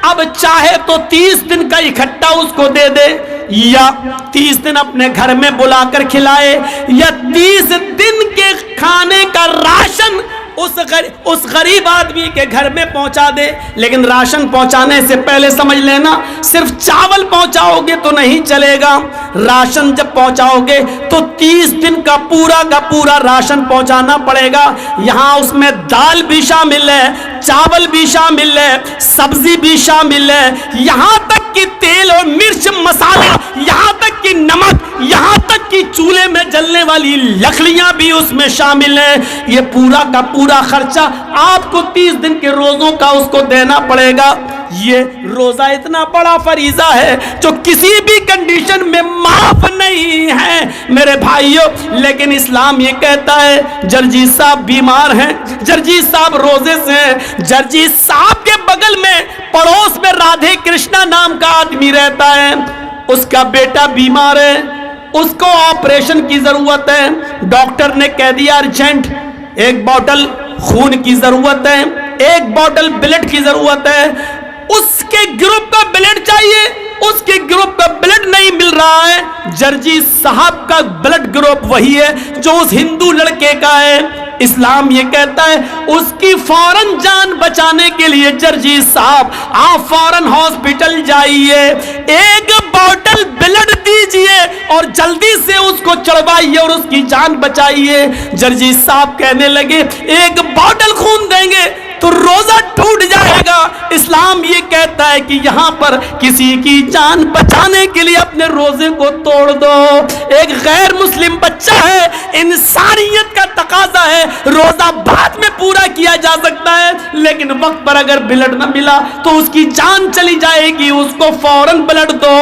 [SPEAKER 1] اب چاہے تو 30 دن کا اکٹھا اس کو دے دے، یا 30 دن اپنے گھر میں بلا کر کھلائے، یا 30 دن کے کھانے کا راشن اس غریب آدمی کے گھر میں پہنچا دے۔ لیکن راشن پہنچانے سے پہلے سمجھ لینا، صرف چاول پہنچاؤ گے تو نہیں چلے گا، راشن جب پہنچاؤ گے تو 30 دن کا پورا راشن پہنچانا پڑے گا۔ یہاں اس میں دال بھی شامل ہے، چاول بھی شامل ہے، سبزی بھی شامل ہے، یہاں تک کہ تیل اور مرچ مسالہ، یہاں تک کہ نمک، یہاں تک کہ چولہے میں جلنے والی لکڑیاں بھی اس میں شامل ہیں۔ یہ پورا کا پورا خرچہ آپ کو 30 دن کے روزوں کا اس کو دینا پڑے گا۔ یہ روزہ اتنا بڑا فریضہ ہے جو کسی بھی کنڈیشن میں معاف نہیں ہے میرے بھائیوں، لیکن اسلام یہ کہتا ہے جرجیت صاحب بیمار ہیں، جرجیت صاحب روزے سے ہیں، جرجیت صاحب کے بغل میں پڑوس میں رادھے کرشنا نام کا آدمی رہتا ہے، اس کا بیٹا بیمار ہے، اس کو آپریشن کی ضرورت ہے، ڈاکٹر نے کہہ دیا ارجنٹ 1 بوتل خون کی ضرورت ہے، 1 بوتل بلڈ کی ضرورت ہے، اس کے گروپ کا بلڈ چاہیے، اس کے گروپ کا بلڈ نہیں مل رہا ہے۔ جرجیت صاحب کا بلڈ گروپ وہی ہے جو اس ہندو لڑکے کا ہے۔ اسلام یہ کہتا ہے اس کی فوراً جان بچانے کے لیے جرجیت صاحب آپ فوراً ہاسپٹل جائیے، 1 بوتل بلڈ دیجئے اور جلدی سے اس کو چڑھوائیے اور اس کی جان بچائیے۔ جرجیت صاحب کہنے لگے 1 بوتل خون دیں گے تو روزہ ٹوٹ جائے گا۔ اسلام یہ کہتا ہے کہ یہاں پر کسی کی جان بچانے کے لیے اپنے روزے کو توڑ دو۔ ایک غیر مسلم بچہ ہے، انسانیت کا تقاضا ہے، روزہ بعد میں پورا کیا جا سکتا ہے، لیکن وقت پر اگر بلڈ نہ ملا تو اس کی جان چلی جائے گی، اس کو فوراً بلڈ دو۔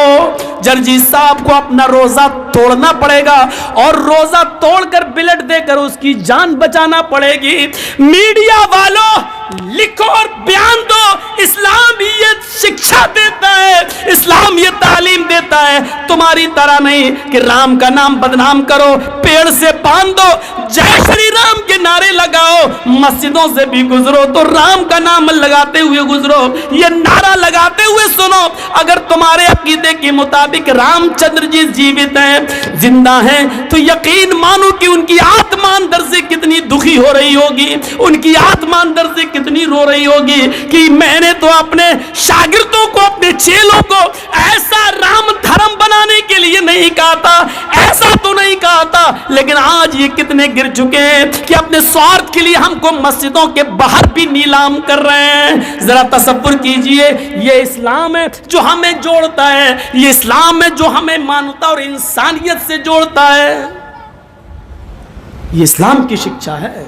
[SPEAKER 1] جرجیت صاحب کو اپنا روزہ توڑنا پڑے گا اور روزہ توڑ کر بلڈ دے کر اس کی جان بچانا پڑے گی۔ میڈیا والوں لکھو اور بیان دو، اسلام یہ شکشا دیتا ہے، اسلام یہ تعلیم دیتا ہے، تمہاری طرح نہیں کہ رام کا نام بدنام کرو، پیڑ سے باندھ دو، جے شری رام کے نعرے لگاؤ، مسجدوں سے بھی گزرو تو رام کا نام لگاتے ہوئے گزرو، یہ نعرہ لگاتے ہوئے سنو۔ اگر تمہارے عقیدے کے مطابق رام چندر جی جیوت ہیں، زندہ ہیں، تو یقین مانو کہ ان کی آتما اندر سے کتنی دکھی ہو رہی ہوگی، ان کی آتما اندر سے کتنی رو رہی ہوگی کہ میں نے تو اپنے شاگردوں کو، اپنے چیلوں کو ایسا رام دھرم بنانے کے لیے نہیں کہا تھا، ایسا تو نہیں کہا تھا، لیکن آج یہ کتنے گر چکے ہیں کہ اپنے سوارتھ کے لیے ہم کو مسجدوں کے باہر بھی نیلام کر رہے ہیں۔ ذرا تصور کیجئے، یہ اسلام ہے جو ہمیں جوڑتا ہے، یہ اسلام ہے جو ہمیں مانوتا اور انسانیت سے جوڑتا ہے۔ یہ اسلام کی شکشا ہے،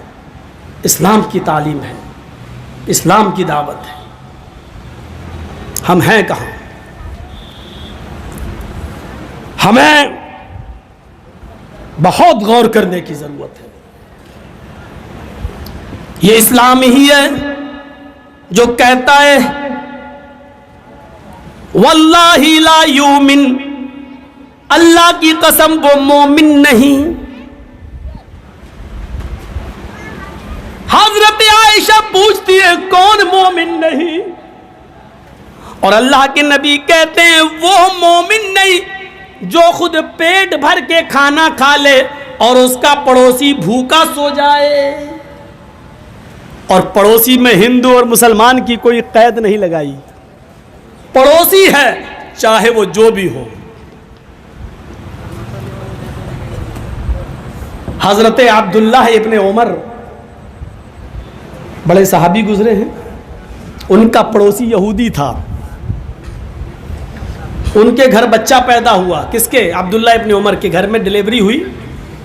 [SPEAKER 1] اسلام کی تعلیم ہے، اسلام کی دعوت ہے۔ ہم ہیں کہاں؟ ہمیں بہت غور کرنے کی ضرورت ہے۔ یہ اسلام ہی ہے جو کہتا ہے واللہ لا یؤمن، اللہ کی قسم وہ مومن نہیں۔ حضرت عائشہ پوچھتی ہے کون مومن نہیں، اور اللہ کے نبی کہتے ہیں وہ مومن نہیں جو خود پیٹ بھر کے کھانا کھا لے اور اس کا پڑوسی بھوکا سو جائے۔ اور پڑوسی میں ہندو اور مسلمان کی کوئی قید نہیں لگائی، پڑوسی ہے چاہے وہ جو بھی ہو۔ حضرت عبداللہ ابن عمر بڑے صحابی گزرے ہیں، ان کا پڑوسی یہودی تھا، ان کے گھر بچہ پیدا ہوا، کس کے؟ عبداللہ ابن عمر کے گھر میں ڈلیوری ہوئی،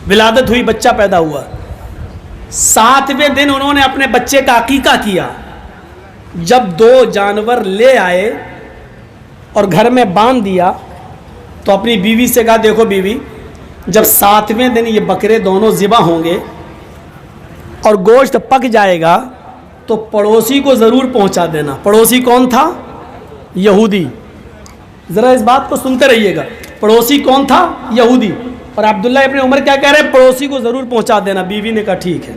[SPEAKER 1] ولادت ہوئی، بچہ پیدا ہوا۔ 7ویں دن انہوں نے اپنے بچے کا عقیقہ کیا۔ جب 2 جانور لے آئے اور گھر میں باندھ دیا تو اپنی بیوی سے کہا دیکھو بیوی، جب 7ویں دن یہ بکرے دونوں ذبح ہوں گے اور گوشت پک جائے گا تو پڑوسی کو ضرور پہنچا دینا۔ پڑوسی کون تھا؟ یہودی۔ ذرا اس بات کو سنتے رہیے گا، پڑوسی کون تھا؟ یہودی۔ اور عبداللہ ابن عمر کیا کہہ رہے ہیں؟ پڑوسی کو ضرور پہنچا دینا۔ بیوی نے کہا ٹھیک ہے۔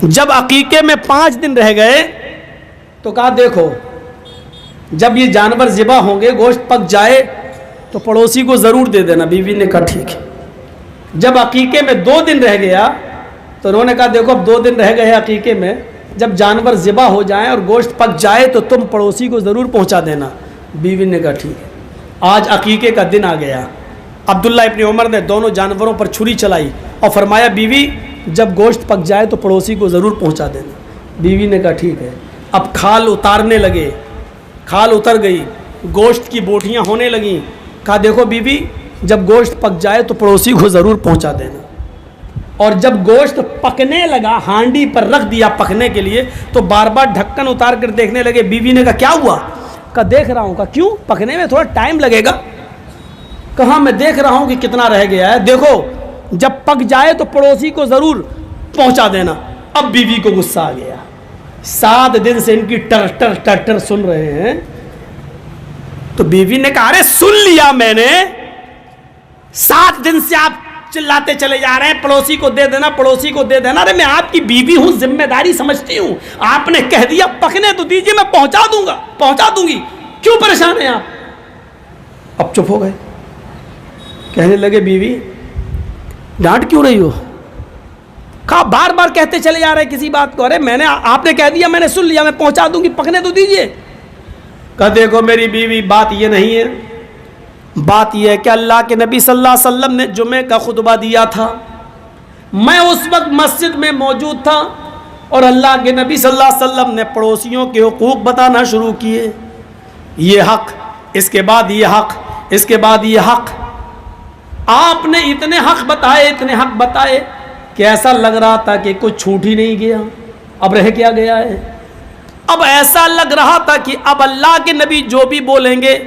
[SPEAKER 1] جب عقیقے میں 5 دن رہ گئے تو کہا دیکھو جب یہ جانور ذبح ہوں گے، گوشت پک جائے تو پڑوسی کو ضرور دے دینا۔ بیوی نے کہا ٹھیک ہے۔ جب عقیقے میں 2 دن رہ گیا تو انہوں نے کہا دیکھو اب 2 دن رہ گئے عقیقے میں، جب جانور ذبح ہو جائیں اور گوشت پک جائے تو تم پڑوسی کو ضرور پہنچا دینا۔ بیوی نے کہا ٹھیک ہے۔ آج عقیقے کا دن آ گیا۔ عبداللہ ابن عمر نے دونوں جانوروں پر چھری چلائی اور فرمایا بیوی جب گوشت پک جائے تو پڑوسی کو ضرور پہنچا دینا۔ بیوی نے کہا ٹھیک ہے۔ اب کھال اتارنے لگے، کھال اتر گئی، گوشت کی بوٹیاں ہونے لگیں۔ کہا دیکھو بیوی جب گوشت پک جائے تو پڑوسی کو ضرور پہنچا دینا۔ اور جب گوشت پکنے لگا، ہانڈی پر رکھ دیا پکنے کے لیے، تو بار بار ڈھکن اتار کر دیکھنے لگے۔ بیوی نے کہا کیا ہوا؟ کہا دیکھ رہا ہوں۔ کہا کیوں؟ پکنے میں تھوڑا ٹائم لگے گا۔ کہا میں دیکھ رہا ہوں کہ کتنا رہ گیا ہے، دیکھو جب پک جائے تو پڑوسی کو ضرور پہنچا دینا۔ اب بیوی کو غصہ آ گیا، 7 دن سے ان کی ٹر ٹر ٹر ٹر سن رہے ہیں۔ تو بیوی نے کہا ارے سن لیا میں نے، 7 دن سے آپ چلاتے چلے جا رہے ہیں پڑوسی کو دے دینا، پڑوسی کو دے دینا۔ ارے میں آپ کی بیوی ہوں، ذمہ داری سمجھتی ہوں، آپ نے کہہ دیا پکنے تو دیجیے، میں پہنچا دوں گا، پہنچا دوں گی، کیوں پریشان ہیں آپ؟ اب چپ ہو گئے۔ کہنے لگے بیوی ڈانٹ کیوں رہی ہو؟ کہا بار بار کہتے چلے جا رہے کسی بات کو، ارے میں نے آپ نے کہہ دیا، میں نے سن لیا، میں پہنچا دوں گی، پکنے تو دیجیے۔ کہا دیکھو میری بیوی بات یہ نہیں ہے، بات یہ ہے کہ اللہ کے نبی صلی اللہ علیہ وسلم نے جمعے کا خطبہ دیا تھا، میں اس وقت مسجد میں موجود تھا، اور اللہ کے نبی صلی اللہ علیہ وسلم نے پڑوسیوں کے حقوق بتانا شروع کیے، یہ حق، اس کے بعد یہ حق، اس کے بعد یہ حق۔ آپ نے اتنے حق بتائے، اتنے حق بتائے کہ ایسا لگ رہا تھا کہ کچھ چھوٹ ہی نہیں گیا، اب رہ کیا گیا ہے۔ اب ایسا لگ رہا تھا کہ اب اللہ کے نبی جو بھی بولیں گے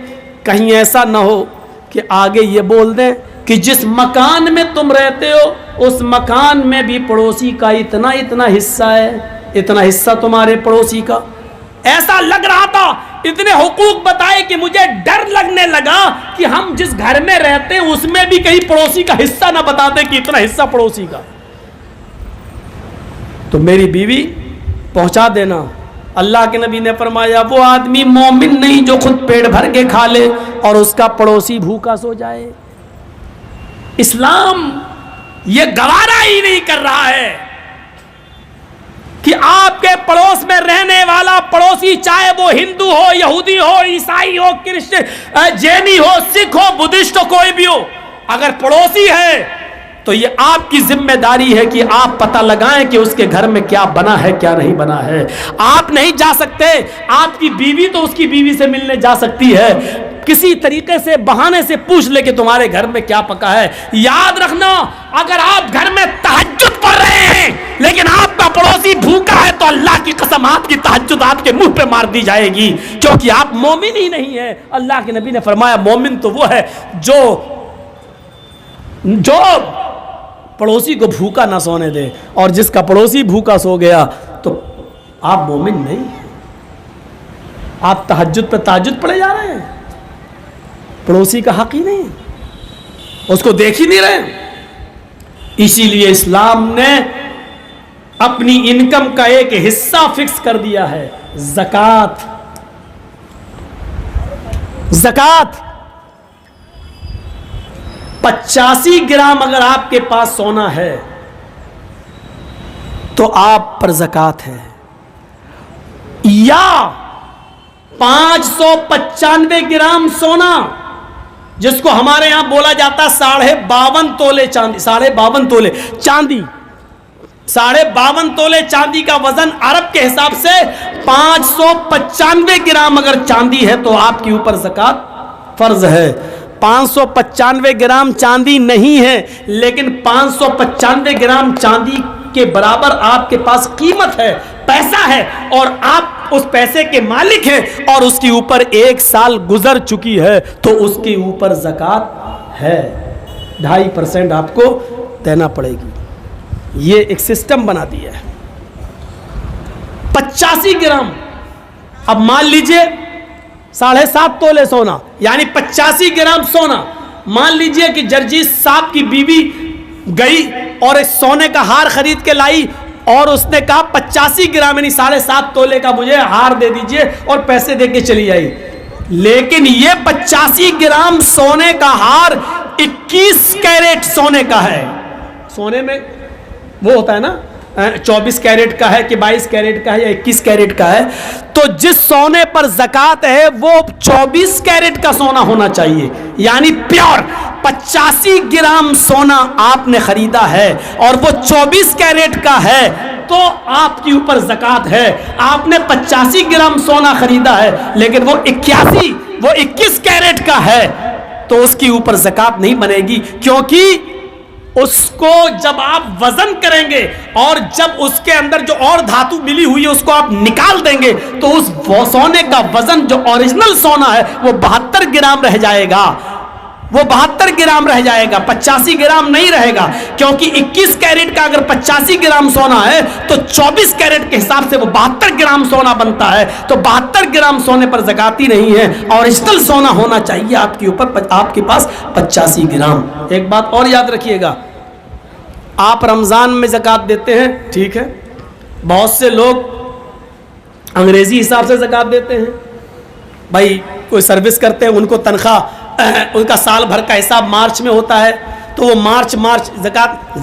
[SPEAKER 1] کہیں ایسا نہ ہو کہ آگے یہ بول دیں کہ جس مکان میں تم رہتے ہو اس مکان میں بھی پڑوسی کا اتنا اتنا حصہ ہے، اتنا حصہ تمہارے پڑوسی کا۔ ایسا لگ رہا تھا، اتنے حقوق بتائے کہ مجھے ڈر لگنے لگا کہ ہم جس گھر میں رہتے ہیں اس میں بھی کہیں پڑوسی کا حصہ نہ بتا دے کہ اتنا حصہ پڑوسی کا۔ تو میری بیوی پہنچا دینا۔ اللہ کے نبی نے فرمایا وہ آدمی مومن نہیں جو خود پیٹ بھر کے کھا لے اور اس کا پڑوسی بھوکا سو جائے۔ اسلام یہ گوارا ہی نہیں کر رہا ہے کہ آپ کے پڑوس میں رہنے والا پڑوسی چاہے وہ ہندو ہو، یہودی ہو، عیسائی ہو، کرسچن، جینی ہو، سکھ ہو، بدھسٹ ہو، کوئی بھی ہو، اگر پڑوسی ہے تو یہ آپ کی ذمہ داری ہے کہ آپ پتہ لگائیں کہ اس کے گھر میں کیا بنا ہے کیا نہیں بنا ہے۔ آپ نہیں جا سکتے، آپ کی بیوی تو اس کی بیوی سے ملنے جا سکتی ہے، کسی طریقے سے بہانے سے پوچھ لے کہ تمہارے گھر میں کیا پکا ہے۔ یاد رکھنا اگر آپ گھر میں تہجد پڑھ رہے ہیں لیکن آپ کا پڑوسی بھوکا ہے تو اللہ کی قسم آپ کی تہجد آپ کے منہ پہ مار دی جائے گی، کیونکہ آپ مومن ہی نہیں ہے۔ اللہ کے نبی نے فرمایا مومن تو وہ ہے جو پڑوسی کو بھوکا نہ سونے دے، اور جس کا پڑوسی بھوکا سو گیا تو آپ مومن نہیں، آپ تہجد پہ تہجد پڑھے جا رہے ہیں، پڑوسی کا حق ہی نہیں، اس کو دیکھ ہی نہیں رہے۔ اسی لیے اسلام نے اپنی انکم کا ایک حصہ فکس کر دیا ہے، زکوٰۃ۔ زکوٰۃ 85 گرام اگر آپ کے پاس سونا ہے تو آپ پر زکوٰۃ ہے، یا 595 گرام سونا جس کو ہمارے ہاں بولا جاتا 52.5 تولے چاندی، 52.5 تولے چاندی، 52.5 تولے چاندی کا وزن عرب کے حساب سے 595 گرام اگر چاندی ہے تو آپ کے اوپر زکوٰۃ فرض ہے۔ 595 گرام چاندی نہیں ہے، لیکن 595 گرام چاندی کے برابر آپ کے پاس قیمت ہے، پیسہ ہے، اور آپ اس پیسے کے مالک ہیں، اور اس کے اوپر 1 سال گزر چکی ہے تو اس کے اوپر زکوٰۃ ہے، 2.5% آپ کو دینا پڑے گی۔ یہ ایک سسٹم بنا دیا ہے۔ 85 گرام، اب مان لیجئے 7.5 تولے سونا، یعنی 85 گرام سونا۔ مان لیجئے کہ جرجیت صاحب کی بیوی گئی اور ایک سونے کا ہار خرید کے لائی، اور اس نے کہا 85 گرام یعنی 7.5 تولے کا مجھے ہار دے دیجئے، اور پیسے دے کے چلی آئی، لیکن یہ 85 گرام سونے کا ہار 21 کیرٹ سونے کا ہے۔ سونے میں وہ ہوتا ہے نا 24 کیرٹ کا ہے کہ 22 کیرٹ کا ہے یا 21 کیرٹ کا ہے، تو جس سونے پر زکوٰۃ ہے وہ 24 کیرٹ کا سونا ہونا چاہیے، یعنی پیور 85 گرام سونا آپ نے خریدا ہے اور وہ 24 کیرٹ کا ہے تو آپ کے اوپر زکوٰۃ ہے۔ آپ نے 85 گرام سونا خریدا ہے لیکن وہ 21 کیرٹ کا ہے تو اس کے اوپر زکوٰۃ نہیں بنے گی، کیونکہ اس کو جب آپ وزن کریں گے اور جب اس کے اندر جو اور دھاتو ملی ہوئی ہے اس کو آپ نکال دیں گے تو اس سونے کا وزن جو اوریجنل سونا ہے وہ 72 گرام رہ جائے گا، وہ 72 گرام رہ جائے گا، 85 گرام نہیں رہے گا، کیونکہ 21 کیرٹ کا اگر 85 گرام سونا ہے تو 24 کیرٹ کے حساب سے وہ 72 گرام سونا بنتا ہے، تو 72 گرام سونے پر زکوٰۃ ہی نہیں ہے، اوریجنل سونا ہونا چاہیے آپ کے اوپر، آپ کے پاس 85 گرام۔ ایک بات اور یاد رکھیے گا، آپ رمضان میں زکوٰۃ دیتے ہیں، ٹھیک ہے، بہت سے لوگ انگریزی حساب سے زکوٰۃ دیتے ہیں، بھائی کوئی سروس کرتے ہیں ان کو تنخواہ ان کا سال بھر کا حساب مارچ میں ہوتا ہے تو وہ مارچ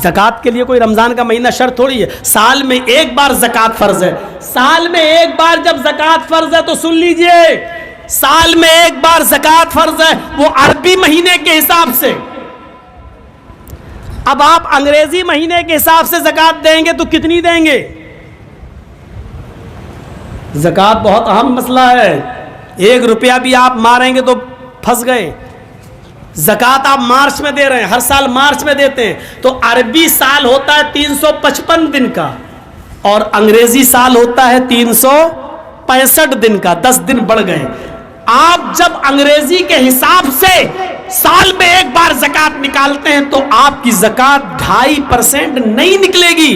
[SPEAKER 1] زکوٰۃ کے لیے کوئی رمضان کا مہینہ شرط تھوڑی ہے، سال میں ایک بار زکوٰۃ فرض ہے، سال میں ایک بار جب زکوٰۃ فرض ہے تو سن لیجئے، سال میں ایک بار زکوٰۃ فرض ہے وہ عربی مہینے کے حساب سے۔ اب آپ انگریزی مہینے کے حساب سے زکوٰۃ دیں گے تو کتنی دیں گے؟ زکوٰۃ بہت اہم مسئلہ ہے، 1 روپیہ بھی آپ ماریں گے تو پھنس گئے۔ زکوٰۃ آپ مارچ میں دے رہے ہیں، ہر سال مارچ میں دیتے ہیں، تو عربی سال ہوتا ہے 355 دن کا اور انگریزی سال ہوتا ہے 365 دن کا، 10 دن بڑھ گئے۔ آپ جب انگریزی کے حساب سے سال میں ایک بار زکوٰۃ نکالتے ہیں تو آپ کی زکوٰۃ 2.5% نہیں نکلے گی،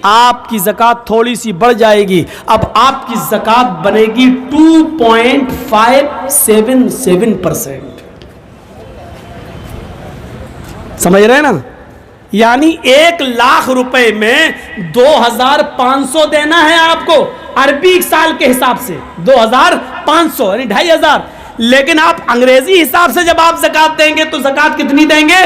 [SPEAKER 1] آپ کی زکوٰۃ تھوڑی سی بڑھ جائے گی، اب آپ کی زکوٰۃ بنے گی 2.577%۔ سمجھ رہے ہیں نا؟ یعنی 1,00,000 روپے میں 2,500 دینا ہے آپ کو عربی سال کے حساب سے، 2,500 یعنی 2,500، لیکن آپ انگریزی حساب سے جب آپ زکوٰۃ دیں گے تو زکوٰۃ کتنی دیں گے؟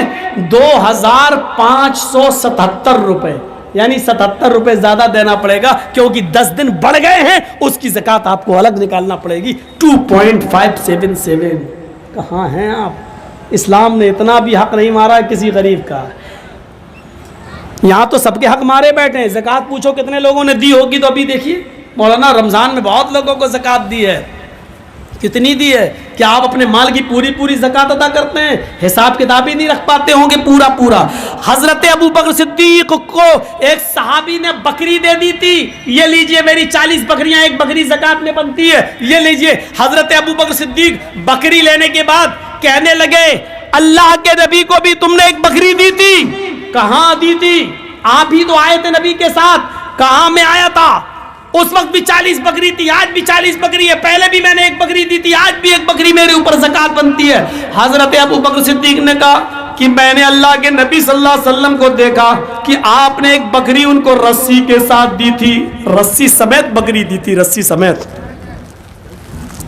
[SPEAKER 1] 2,577 روپے، یعنی 77 روپے زیادہ دینا پڑے گا، کیونکہ 10 دن بڑھ گئے ہیں، اس کی زکوٰۃ آپ کو الگ نکالنا پڑے گی 2.577۔ کہاں ہیں آپ؟ اسلام نے اتنا بھی حق نہیں مارا کسی غریب کا، یہاں تو سب کے حق مارے بیٹھے ہیں۔ زکوٰۃ پوچھو کتنے لوگوں نے دی ہوگی تو ابھی دیکھیے مولانا رمضان میں بہت لوگوں کو زکوٰۃ دی ہے، کتنی دی ہے؟ کیا آپ اپنے مال کی پوری زکوٰۃ ادا کرتے ہیں؟ حساب کتاب ہی نہیں رکھ پاتے ہوں گے پورا۔ حضرت ابو بکر صدیق کو ایک صحابی نے بکری دے دی تھی، یہ لیجئے میری 40 بکریاں، ایک بکری زکوٰۃ میں بنتی ہے، یہ لیجئے۔ حضرت ابو بکر صدیق بکری لینے کے بعد کہنے لگے اللہ کے نبی کو بھی تم نے ایک بکری دی تھی، کہاں دی تھی؟ آپ ہی تو آئے تھے نبی کے ساتھ، کہاں میں آیا تھا؟ اس وقت بھی 40 بکری تھی، آج بھی 40 بکری ہے، پہلے بھی میں نے 1 بکری دی تھی، آج بھی 1 بکری میرے اوپر زکات بنتی ہے۔ حضرت ابو بکر صدیق نے کہا کہ میں نے اللہ کے نبی صلی اللہ علیہ وسلم کو دیکھا کہ آپ نے 1 بکری ان کو رسی کے ساتھ دی تھی، رسی سمیت بکری دی تھی، رسی سمیت،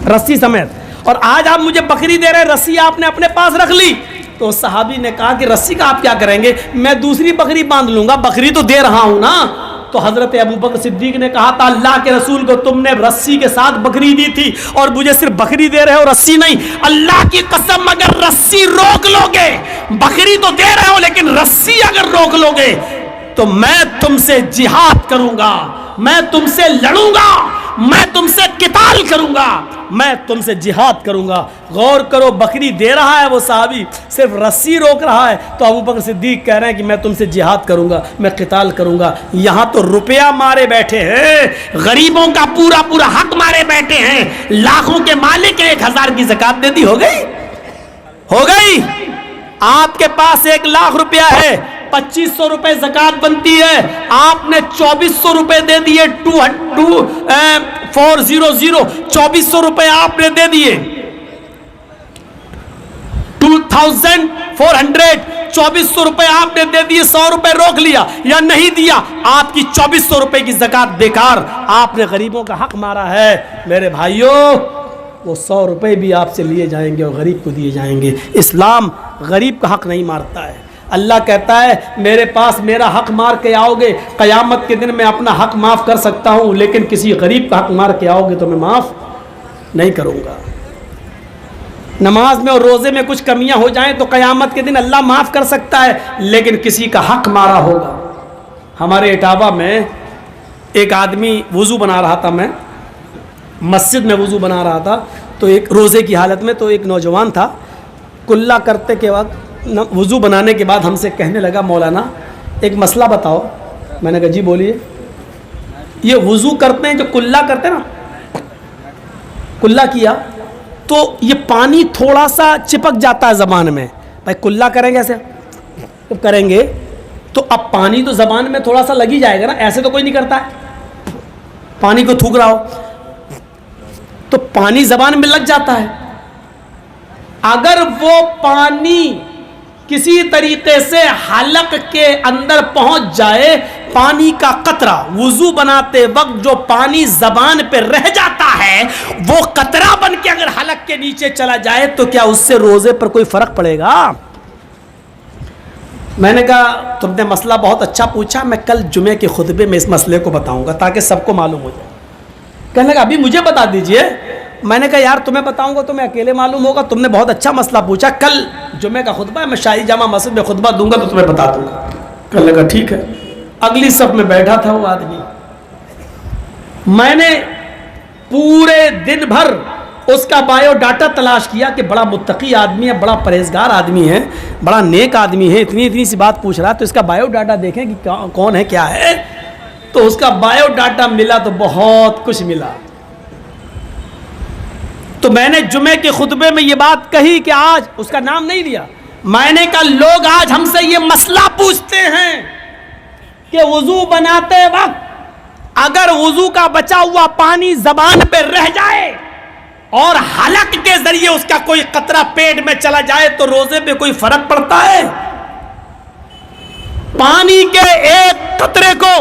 [SPEAKER 1] رسی سمیت، اور آج آپ مجھے بکری دے رہے، رسی آپ نے اپنے پاس رکھ لی۔ تو صحابی نے کہا کہ رسی کا آپ کیا کریں گے؟ میں دوسری بکری باندھ لوں گا، بکری تو دے رہا ہوں نا۔ تو حضرت ابو بکر صدیق نے کہا تھا اللہ کے رسول کو تم نے رسی کے ساتھ بکری دی تھی اور مجھے صرف بکری دے رہے ہو، رسی نہیں۔ اللہ کی قسم اگر رسی روک لو گے، بکری تو دے رہے ہو لیکن رسی اگر روک لو گے تو میں تم سے جہاد کروں گا، میں تم سے لڑوں گا، میں تم سے قتال کروں گا، میں تم سے جہاد کروں گا۔ غور کرو، بکری دے رہا ہے وہ صحابی، صرف رسی روک رہا ہے، تو ابو بکر صدیق کہہ رہے ہیں کہ میں تم سے جہاد کروں گا، میں قتال کروں گا۔ یہاں تو روپیہ مارے بیٹھے ہیں، غریبوں کا پورا پورا حق مارے بیٹھے ہیں، لاکھوں کے مالک 1000 کی زکات دے دی، ہو گئی؟ ہو گئی؟ آپ کے پاس 1 لاکھ روپیہ ہے، 2500 روپے زکات بنتی ہے، آپ نے 2400 روپے دے دیے، 400 2400 روپے آپ نے دے دیے، 2400 2400 روپے آپ نے دے دیے، 100 روپے روک لیا یا نہیں دیا، آپ کی 2400 روپے کی زکات بیکار، آپ نے غریبوں کا حق مارا ہے۔ میرے بھائیوں، وہ 100 روپے بھی آپ سے لیے جائیں گے اور غریب کو دیے جائیں گے۔ اسلام غریب کا حق نہیں مارتا ہے۔ اللہ کہتا ہے میرے پاس میرا حق مار کے آؤ گے، قیامت کے دن میں اپنا حق معاف کر سکتا ہوں، لیکن کسی غریب کا حق مار کے آؤ گے تو میں معاف نہیں کروں گا۔ نماز میں اور روزے میں کچھ کمیاں ہو جائیں تو قیامت کے دن اللہ معاف کر سکتا ہے، لیکن کسی کا حق مارا ہوگا۔ ہمارے اٹاوا میں ایک آدمی وضو بنا رہا تھا، میں مسجد میں وضو بنا رہا تھا، تو ایک روزے کی حالت میں، تو ایک نوجوان تھا، کلا کرتے کے وقت وضو بنانے کے بعد ہم سے کہنے لگا مولانا ایک مسئلہ بتاؤ۔ میں نے کہا جی بولیے۔ یہ وضو کرتے ہیں جو کلا کرتے ہیں نا، کلا کیا تو یہ پانی تھوڑا سا چپک جاتا ہے زبان میں، بھائی کلا کریں گے ایسے جب کریں گے تو اب پانی تو زبان میں تھوڑا سا لگ ہی جائے گا نا، ایسے تو کوئی نہیں کرتا ہے، پانی کو تھوک رہا ہو تو پانی زبان میں لگ جاتا ہے۔ اگر وہ پانی کسی طریقے سے حلق کے اندر پہنچ جائے، پانی کا قطرہ، وضو بناتے وقت جو پانی زبان پہ رہ جاتا ہے وہ قطرہ بن کے اگر حلق کے نیچے چلا جائے تو کیا اس سے روزے پر کوئی فرق پڑے گا؟ میں نے کہا تم نے مسئلہ بہت اچھا پوچھا، میں کل جمعے کے خطبے میں اس مسئلے کو بتاؤں گا تاکہ سب کو معلوم ہو جائے۔ کہنے لگا ابھی مجھے بتا دیجئے۔ میں نے کہا یار تمہیں بتاؤں گا تمہیں اکیلے معلوم ہوگا، تم نے بہت اچھا مسئلہ پوچھا، کل جمعے کا خطبہ ہے، میں شاہی جامع مسجد میں خطبہ دوں گا تو تمہیں بتا دوں گا۔ کہنے لگا ٹھیک ہے۔ اگلی صف میں بیٹھا تھا وہ آدمی، میں نے پورے دن بھر اس کا بایو ڈاٹا تلاش کیا کہ بڑا متقی آدمی ہے، بڑا پرہیزگار آدمی ہے، بڑا نیک آدمی ہے، اتنی سی بات پوچھ رہا ہے تو اس کا بایو ڈاٹا دیکھیں کہ کون ہے کیا ہے۔ تو اس کا بایو ڈاٹا ملا تو بہت کچھ ملا۔ تو میں نے جمعے کے خطبے میں یہ بات کہی کہ آج اس کا نام نہیں لیا، میں نے کہا لوگ آج ہم سے یہ مسئلہ پوچھتے ہیں کہ وضو بناتے وقت اگر وضو کا بچا ہوا پانی زبان پہ رہ جائے اور حلق کے ذریعے اس کا کوئی قطرہ پیٹ میں چلا جائے تو روزے پہ کوئی فرق پڑتا ہے؟ پانی کے ایک قطرے کو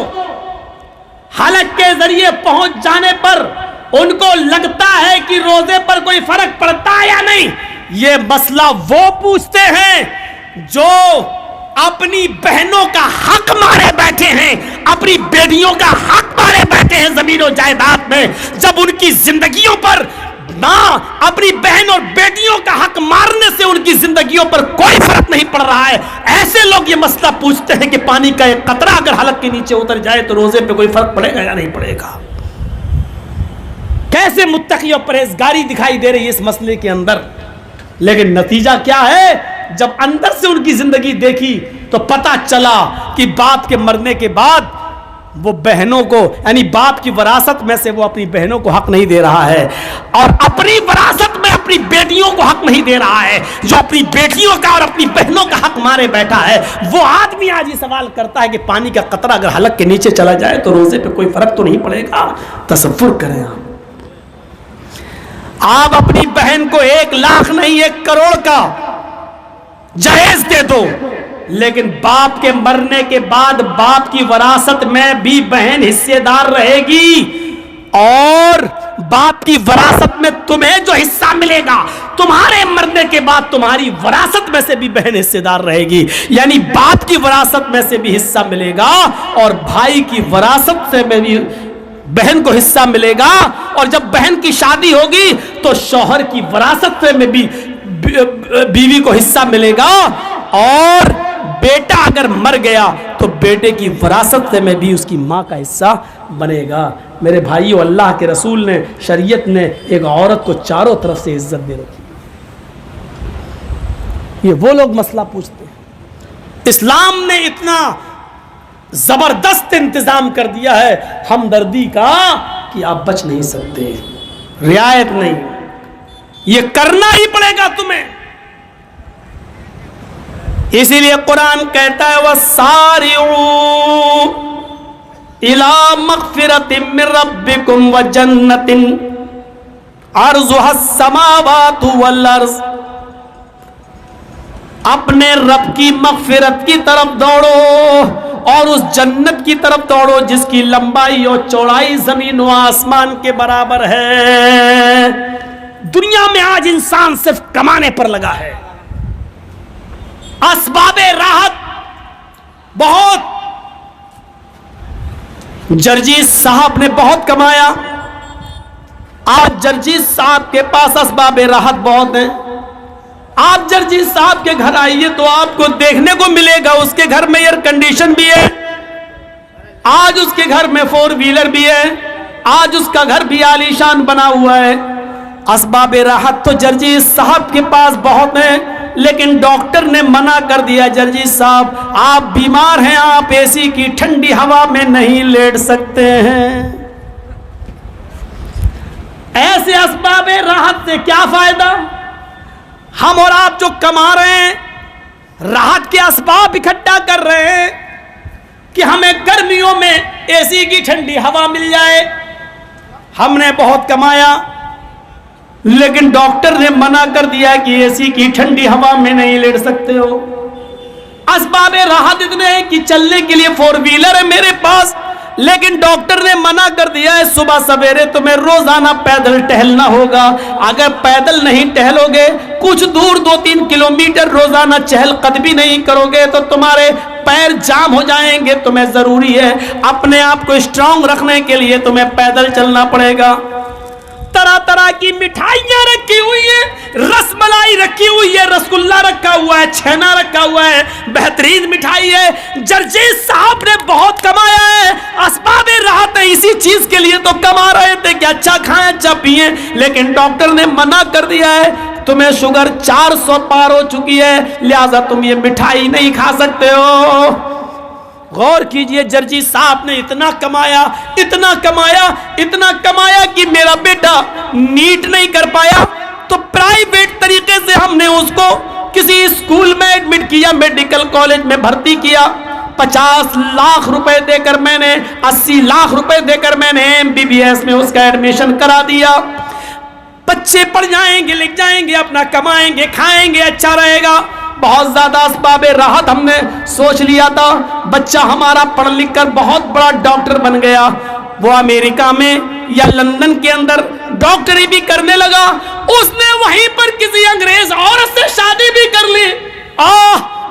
[SPEAKER 1] حلق کے ذریعے پہنچ جانے پر ان کو لگتا ہے کہ روزے پر کوئی فرق پڑتا ہے یا نہیں؟ یہ مسئلہ وہ پوچھتے ہیں جو اپنی بہنوں کا حق مارے بیٹھے ہیں، اپنی بیٹیوں کا حق مارے بیٹھے ہیں زمین و جائیداد میں، جب ان کی زندگیوں پر نہ اپنی بہن اور بیٹیوں کا حق مارنے سے ان کی زندگیوں پر کوئی فرق نہیں پڑ رہا ہے، ایسے لوگ یہ مسئلہ پوچھتے ہیں کہ پانی کا ایک قطرہ اگر حلق کے نیچے اتر جائے تو روزے پہ کوئی فرق پڑے گا یا نہیں پڑے گا؟ کیسے متقی اور پرہیزگاری دکھائی دے رہی ہے اس مسئلے کے اندر، لیکن نتیجہ کیا ہے؟ جب اندر سے ان کی زندگی دیکھی تو پتہ چلا کہ باپ کے مرنے کے بعد وہ بہنوں کو یعنی باپ کی وراثت میں سے وہ اپنی بہنوں کو حق نہیں دے رہا ہے اور اپنی وراثت میں اپنی بیٹیوں کو حق نہیں دے رہا ہے. جو اپنی بیٹیوں کا اور اپنی بہنوں کا حق مارے بیٹھا ہے وہ آدمی آج یہ سوال کرتا ہے کہ پانی کا قطرہ اگر حلق کے نیچے چلا جائے تو روزے پہ کوئی فرق تو نہیں پڑے گا. تصور کریں آپ اپنی بہن کو 1 لاکھ نہیں 1 کروڑ کا جہیز دے دو, لیکن باپ کے مرنے کے بعد باپ کی وراثت میں بھی بہن حصے دار رہے گی اور باپ کی وراثت میں تمہیں جو حصہ ملے گا تمہارے مرنے کے بعد تمہاری وراثت میں سے بھی بہن حصے دار رہے گی. یعنی باپ کی وراثت میں سے بھی حصہ ملے گا اور بھائی کی وراثت سے میں بھی بہن کو حصہ ملے گا. اور جب بہن کی شادی ہوگی تو شوہر کی وراثت سے میں بھی بیوی کو حصہ ملے گا اور بیٹا اگر مر گیا تو بیٹے کی وراثت سے میں بھی اس کی ماں کا حصہ بنے گا. میرے بھائیو, اللہ کے رسول نے شریعت نے ایک عورت کو چاروں طرف سے عزت دے رکھی. یہ وہ لوگ مسئلہ پوچھتے ہیں. اسلام نے اتنا زبردست انتظام کر دیا ہے ہمدردی کا کہ آپ بچ نہیں سکتے, رعایت نہیں, یہ کرنا ہی پڑے گا تمہیں. اسی لیے قرآن کہتا ہے وَسَارِعُوا إِلَى مَغْفِرَةٍ مِّن رَبِّكُمْ وَجَنَّةٍ عَرْضُهَا السَّمَاوَاتُ وَالْأَرْضُ. اپنے رب کی مغفرت کی طرف دوڑو اور اس جنت کی طرف دوڑو جس کی لمبائی اور چوڑائی زمین و آسمان کے برابر ہے. دنیا میں آج انسان صرف کمانے پر لگا ہے. اسباب راحت بہت, جرجیز صاحب نے بہت کمایا. آج جرجیز صاحب کے پاس اسباب راحت بہت ہیں. آپ جرجیز صاحب کے گھر آئیے تو آپ کو دیکھنے کو ملے گا اس کے گھر میں ایئر کنڈیشن بھی ہے, آج اس کے گھر میں 4 ویلر بھی ہے, آج اس کا گھر بھی عالیشان بنا ہوا ہے. اسباب راحت تو جرجیز صاحب کے پاس بہت ہیں, لیکن ڈاکٹر نے منع کر دیا جرجیز صاحب آپ بیمار ہیں, آپ اے سی کی ٹھنڈی ہوا میں نہیں لیٹ سکتے ہیں. ایسے اسباب راحت سے کیا فائدہ؟ ہم اور آپ جو کما رہے ہیں راحت کے اسباب اکٹھا کر رہے ہیں کہ ہمیں گرمیوں میں اے سی کی ٹھنڈی ہوا مل جائے. ہم نے بہت کمایا لیکن ڈاکٹر نے منع کر دیا کہ اے سی کی ٹھنڈی ہوا میں نہیں لیٹ سکتے ہو. اسباب راحت اتنے ہیں کہ چلنے کے لیے 4 ویلر ہے میرے پاس, لیکن ڈاکٹر نے منع کر دیا ہے صبح سویرے تمہیں روزانہ پیدل ٹہلنا ہوگا. اگر پیدل نہیں ٹہلو گے, کچھ دور 2-3 کلومیٹر روزانہ چہل قدمی نہیں کرو گے تو تمہارے پیر جام ہو جائیں گے. تمہیں ضروری ہے اپنے آپ کو اسٹرانگ رکھنے کے لیے تمہیں پیدل چلنا پڑے گا. طرح طرح کی مٹھائیاں رکھی ہوئی ہیں, رس ملائی رکھی ہوئی ہے, رسگلہ رکھا ہوا ہے, چھینا رکھا ہوا ہے, بہترین مٹھائی ہے. جرجیز صاحب نے بہت کمایا ہے, اسباب راحت ہے اسی چیز کے لیے تو کما رہے تھے کہ اچھا کھائیں اچھا پئیں, لیکن ڈاکٹر نے منع کر دیا ہے تمہیں شوگر 400 پار ہو چکی ہے لہذا تم یہ مٹھائی نہیں کھا سکتے ہو. غور کیجئے, جرجیز صاحب نے اتنا کمایا اتنا کمایا اتنا کمایا کہ میرا بیٹا نیٹ نہیں کر پایا تو پرائیویٹ طریقے سے ہم نے اس کو کسی اسکول میں ایڈمٹ کیا, میڈیکل کالج میں بھرتی کیا. 50 لاکھ روپے دے کر میں نے 80 لاکھ روپے دے کر میں نے MBBS میں اس کا ایڈمیشن کرا دیا. بچے پڑھ جائیں گے, لکھ جائیں گے, اپنا کمائیں گے, کھائیں گے, اچھا رہے گا. بہت زیادہ اسباب راحت ہم نے سوچ لیا تھا. بچہ ہمارا پڑھ لکھ کر بہت بڑا ڈاکٹر بن گیا, وہ امریکہ میں یا لندن کے اندر ڈاکٹری بھی کرنے لگا. اس نے وہیں پر کسی انگریز عورت سے شادی بھی کر لی.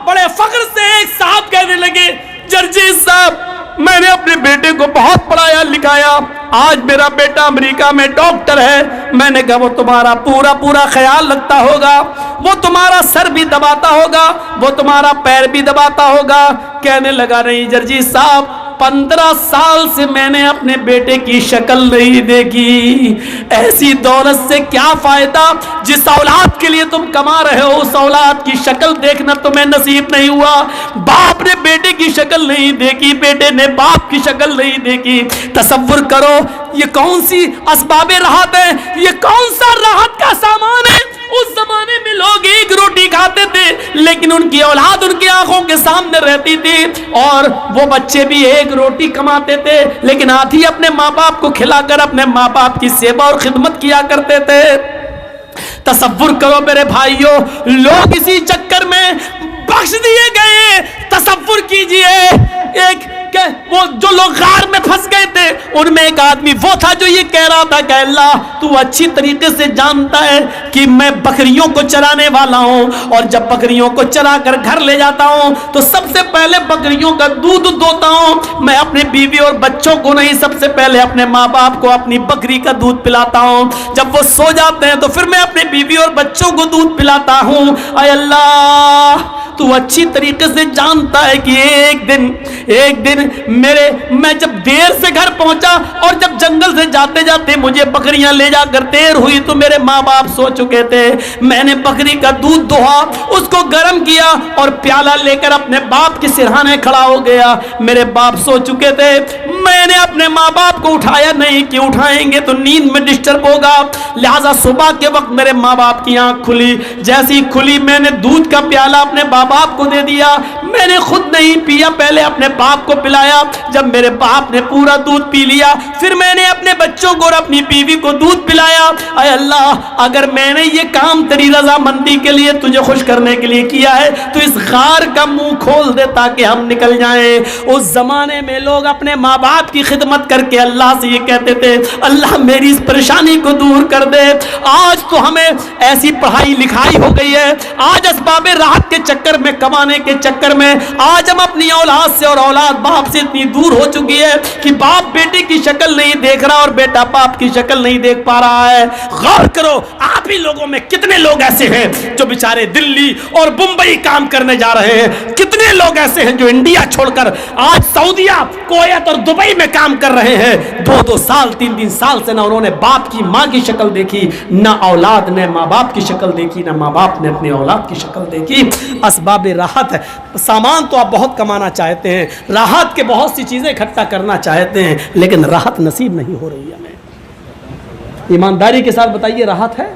[SPEAKER 1] بڑے فخر سے ایک صاحب کہنے لگے جرجیز صاحب میں نے اپنے بیٹے کو بہت پڑھایا لکھایا, آج میرا بیٹا امریکہ میں ڈاکٹر ہے. میں نے کہا وہ تمہارا پورا خیال رکھتا ہوگا, وہ تمہارا سر بھی دباتا ہوگا, وہ تمہارا پیر بھی دباتا ہوگا. کہنے لگا نہیں جرجیز صاحب 15 سال سے میں نے اپنے بیٹے کی شکل نہیں دیکھی. ایسی دولت سے کیا فائدہ جس اولاد کے لیے تم کما رہے ہو اس اولاد کی شکل دیکھنا تمہیں نصیب نہیں ہوا. باپ نے بیٹے کی شکل نہیں دیکھی, بیٹے نے باپ کی شکل نہیں دیکھی. تصور کرو یہ کون سی اسباب راحت ہے, یہ کون سا راحت کا سامان ہے. اس زمانے میں لوگ ایک روٹی کھاتے تھے لیکن ان کی اولاد ان کی آنکھوں کے سامنے رہتی تھی, اور وہ بچے بھی ایک روٹی کماتے تھے لیکن آدھی اپنے ماں باپ کو کھلا کر اپنے ماں باپ کی سیوا اور خدمت کیا کرتے تھے. تصور کرو میرے بھائیوں, لوگ اسی چکر میں بخش دیے گئے. تصور کیجئے ایک وہ جو لوگ غار میں پھنس گئے تھے ان میں ایک آدمی وہ تھا جو یہ کہہ رہا تھا کہ اللہ تو اچھی طریقے سے جانتا ہے کہ میں بکریوں کو چرانے والا ہوں, اور جب بکریوں کو چرا کر گھر لے جاتا ہوں تو سب سے پہلے بکریوں کا دودھ دوتا ہوں. میں اپنی بیوی اور بچوں کو نہیں, سب سے پہلے اپنے ماں باپ کو اپنی بکری کا دودھ پلاتا ہوں. جب وہ سو جاتے ہیں تو پھر میں اپنی بیوی اور بچوں کو دودھ پلاتا ہوں. اے اللہ تو اچھی طریقے سے جانتا ہے کہ ایک دن میں جب دیر سے گھر پہنچا اور جب جنگل سے جاتے جاتے مجھے بکریاں لے جا کر دیر ہوئی تو میرے ماں باپ سو چکے تھے. میں نے بکری کا دودھ دوہا, اس کو گرم کیا اور پیالہ لے کر اپنے باپ کے سرہانے کھڑا ہو گیا. میرے باپ سو چکے تھے, میں نے اپنے ماں باپ کو اٹھایا نہیں کہ اٹھائیں گے تو نیند میں ڈسٹرب ہوگا, لہذا صبح کے وقت میرے ماں باپ کی آنکھ کھلی. جیسی کھلی میں نے دودھ کا پیالہ اپنے ماں باپ کو دے دیا. میں نے خود نہیں پیا, پہلے اپنے باپ کو پلایا. جب میرے باپ نے پورا دودھ پی لیا پھر میں نے اپنے بچوں کو اور اپنی بیوی کو دودھ پلایا. اے اللہ اگر میں نے یہ کام تیری رضامندی کے لیے تجھے خوش کرنے کے لیے کیا ہے تو اس غار کا منہ کھول دے تاکہ ہم نکل جائیں. اس زمانے میں لوگ اپنے ماں باپ کی خدمت کر کے اللہ سے یہ کہتے تھے اللہ میری اس پریشانی کو دور کر دے. آج تو ہمیں ایسی پڑھائی لکھائی ہو گئی ہے, آج اسباب راحت کے چکر میں, کمانے کے چکر میں آج ہم اپنی اولاد سے اور اولاد باپ سے اتنی دور ہو چکی ہے کہ باپ بیٹے کی شکل نہیں دیکھ رہا اور بیٹا باپ کی شکل نہیں دیکھ پا رہا ہے. غور کرو آپ ہی لوگوں میں کتنے لوگ ایسے ہیں جو بیچارے دلی اور بمبئی کام کرنے جا رہے ہیں, کتنے لوگ ایسے ہیں جو انڈیا چھوڑ کر آج سعودیہ, کویت اور دبئی میں کام کر رہے ہیں. 2 سال 3 سال سے نہ انہوں نے باپ کی ماں کی شکل دیکھی, نہ اولاد نے ماں باپ کی شکل دیکھی, نہ ماں باپ نے اپنی اولاد کی شکل دیکھی. اسباب راحت ہے, سامان تو آپ بہت کمانا چاہتے ہیں, راحت کے بہت سی چیزیں اکٹھا کرنا چاہتے ہیں لیکن راحت نصیب نہیں ہو رہی ہے ہمیں. ایمانداری کے ساتھ بتائیے راحت ہے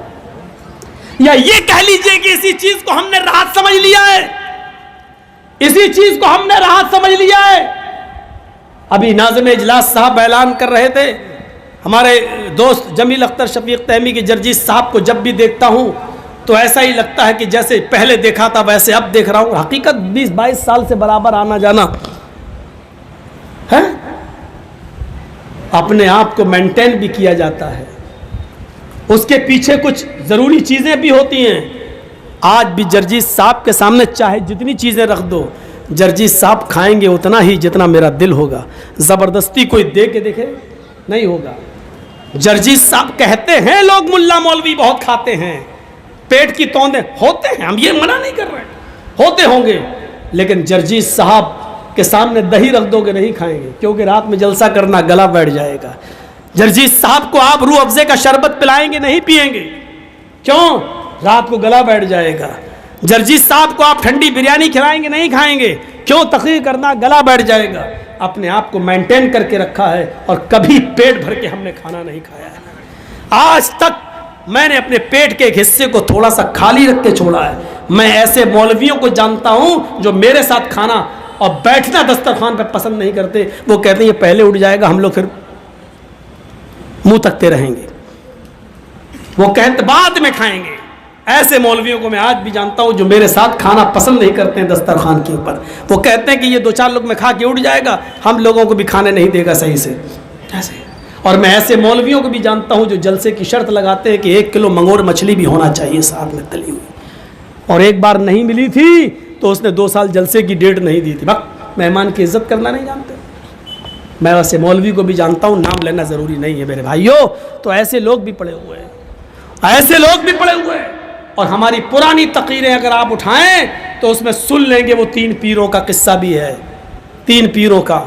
[SPEAKER 1] یا یہ کہہ لیجئے کہ اسی چیز کو ہم نے راحت سمجھ لیا ہے, اسی چیز کو ہم نے راحت سمجھ لیا ہے. ابھی ناظم اجلاس صاحب اعلان کر رہے تھے, ہمارے دوست جمیل اختر شفیق تیمی کے جرجیس صاحب کو جب بھی دیکھتا ہوں تو ایسا ہی لگتا ہے کہ جیسے پہلے دیکھا تھا ویسے اب دیکھ رہا ہوں. حقیقت 20-22 سال سے برابر آنا جانا ہے, اپنے آپ کو مینٹین بھی کیا جاتا ہے, اس کے پیچھے کچھ ضروری چیزیں بھی ہوتی ہیں. آج بھی جرجیس صاحب کے سامنے چاہے جتنی چیزیں رکھ دو, جرجیس صاحب کھائیں گے اتنا ہی جتنا میرا دل ہوگا, زبردستی کوئی دے کے دیکھے نہیں ہوگا. جرجیس صاحب کہتے ہیں لوگ ملا مولوی بہت کھاتے ہیں, پیٹ کی توندے ہوتے ہیں, ہم یہ منع نہیں کر رہے, ہوتے ہوں گے, لیکن جرجیس صاحب کے سامنے دہی رکھ دو گے نہیں کھائیں گے کیونکہ رات میں جلسہ کرنا گلا بیٹھ جائے گا. جرجیس صاحب کو آپ روح افزے کا شربت پلائیں گے نہیں پئیں گے, کیوں؟ رات کو گلا بیٹھ جائے گا. جرجیس صاحب کو آپ ٹھنڈی بریانی کھلائیں گے نہیں کھائیں گے, کیوں؟ تقریر کرنا گلا بیٹھ جائے گا. اپنے آپ کو مینٹین کر کے رکھا ہے اور کبھی پیٹ بھر کے ہم نے کھانا نہیں کھایا ہے. آج تک میں نے اپنے پیٹ کے ایک حصے کو تھوڑا سا خالی رکھ کے چھوڑا ہے. میں ایسے مولویوں کو جانتا ہوں جو میرے ساتھ کھانا اور بیٹھنا دسترخوان پہ پسند نہیں کرتے. وہ کہتے ہیں یہ پہلے اٹھ جائے گا, ہم لوگ پھر منہ تکتے رہیں گے, وہ کہتے بعد میں کھائیں گے. ایسے مولویوں کو میں آج بھی جانتا ہوں جو میرے ساتھ کھانا پسند نہیں کرتے ہیں دسترخوان کے اوپر. وہ کہتے ہیں کہ یہ 2-4 لوگ میں کھا کے اٹھ جائے گا, ہم لوگوں کو بھی کھانے نہیں دے گا صحیح سے. ایسے اور میں ایسے مولویوں کو بھی جانتا ہوں جو جلسے کی شرط لگاتے ہیں کہ 1 کلو منگور مچھلی بھی ہونا چاہیے ساتھ میں تلی ہوئی, اور ایک بار نہیں ملی تھی تو اس نے 2 سال جلسے کی ڈیٹ نہیں دی تھی. بس مہمان کی عزت کرنا نہیں جانتے. میں ویسے مولوی کو بھی جانتا ہوں, نام لینا ضروری نہیں ہے میرے بھائیوں. تو ایسے لوگ بھی پڑے ہوئے ہیں, ایسے لوگ بھی پڑے ہوئے ہیں. اور ہماری پرانی تقریریں اگر آپ اٹھائیں تو اس میں سن لیں گے وہ 3 پیروں کا قصہ بھی ہے. 3 پیروں کا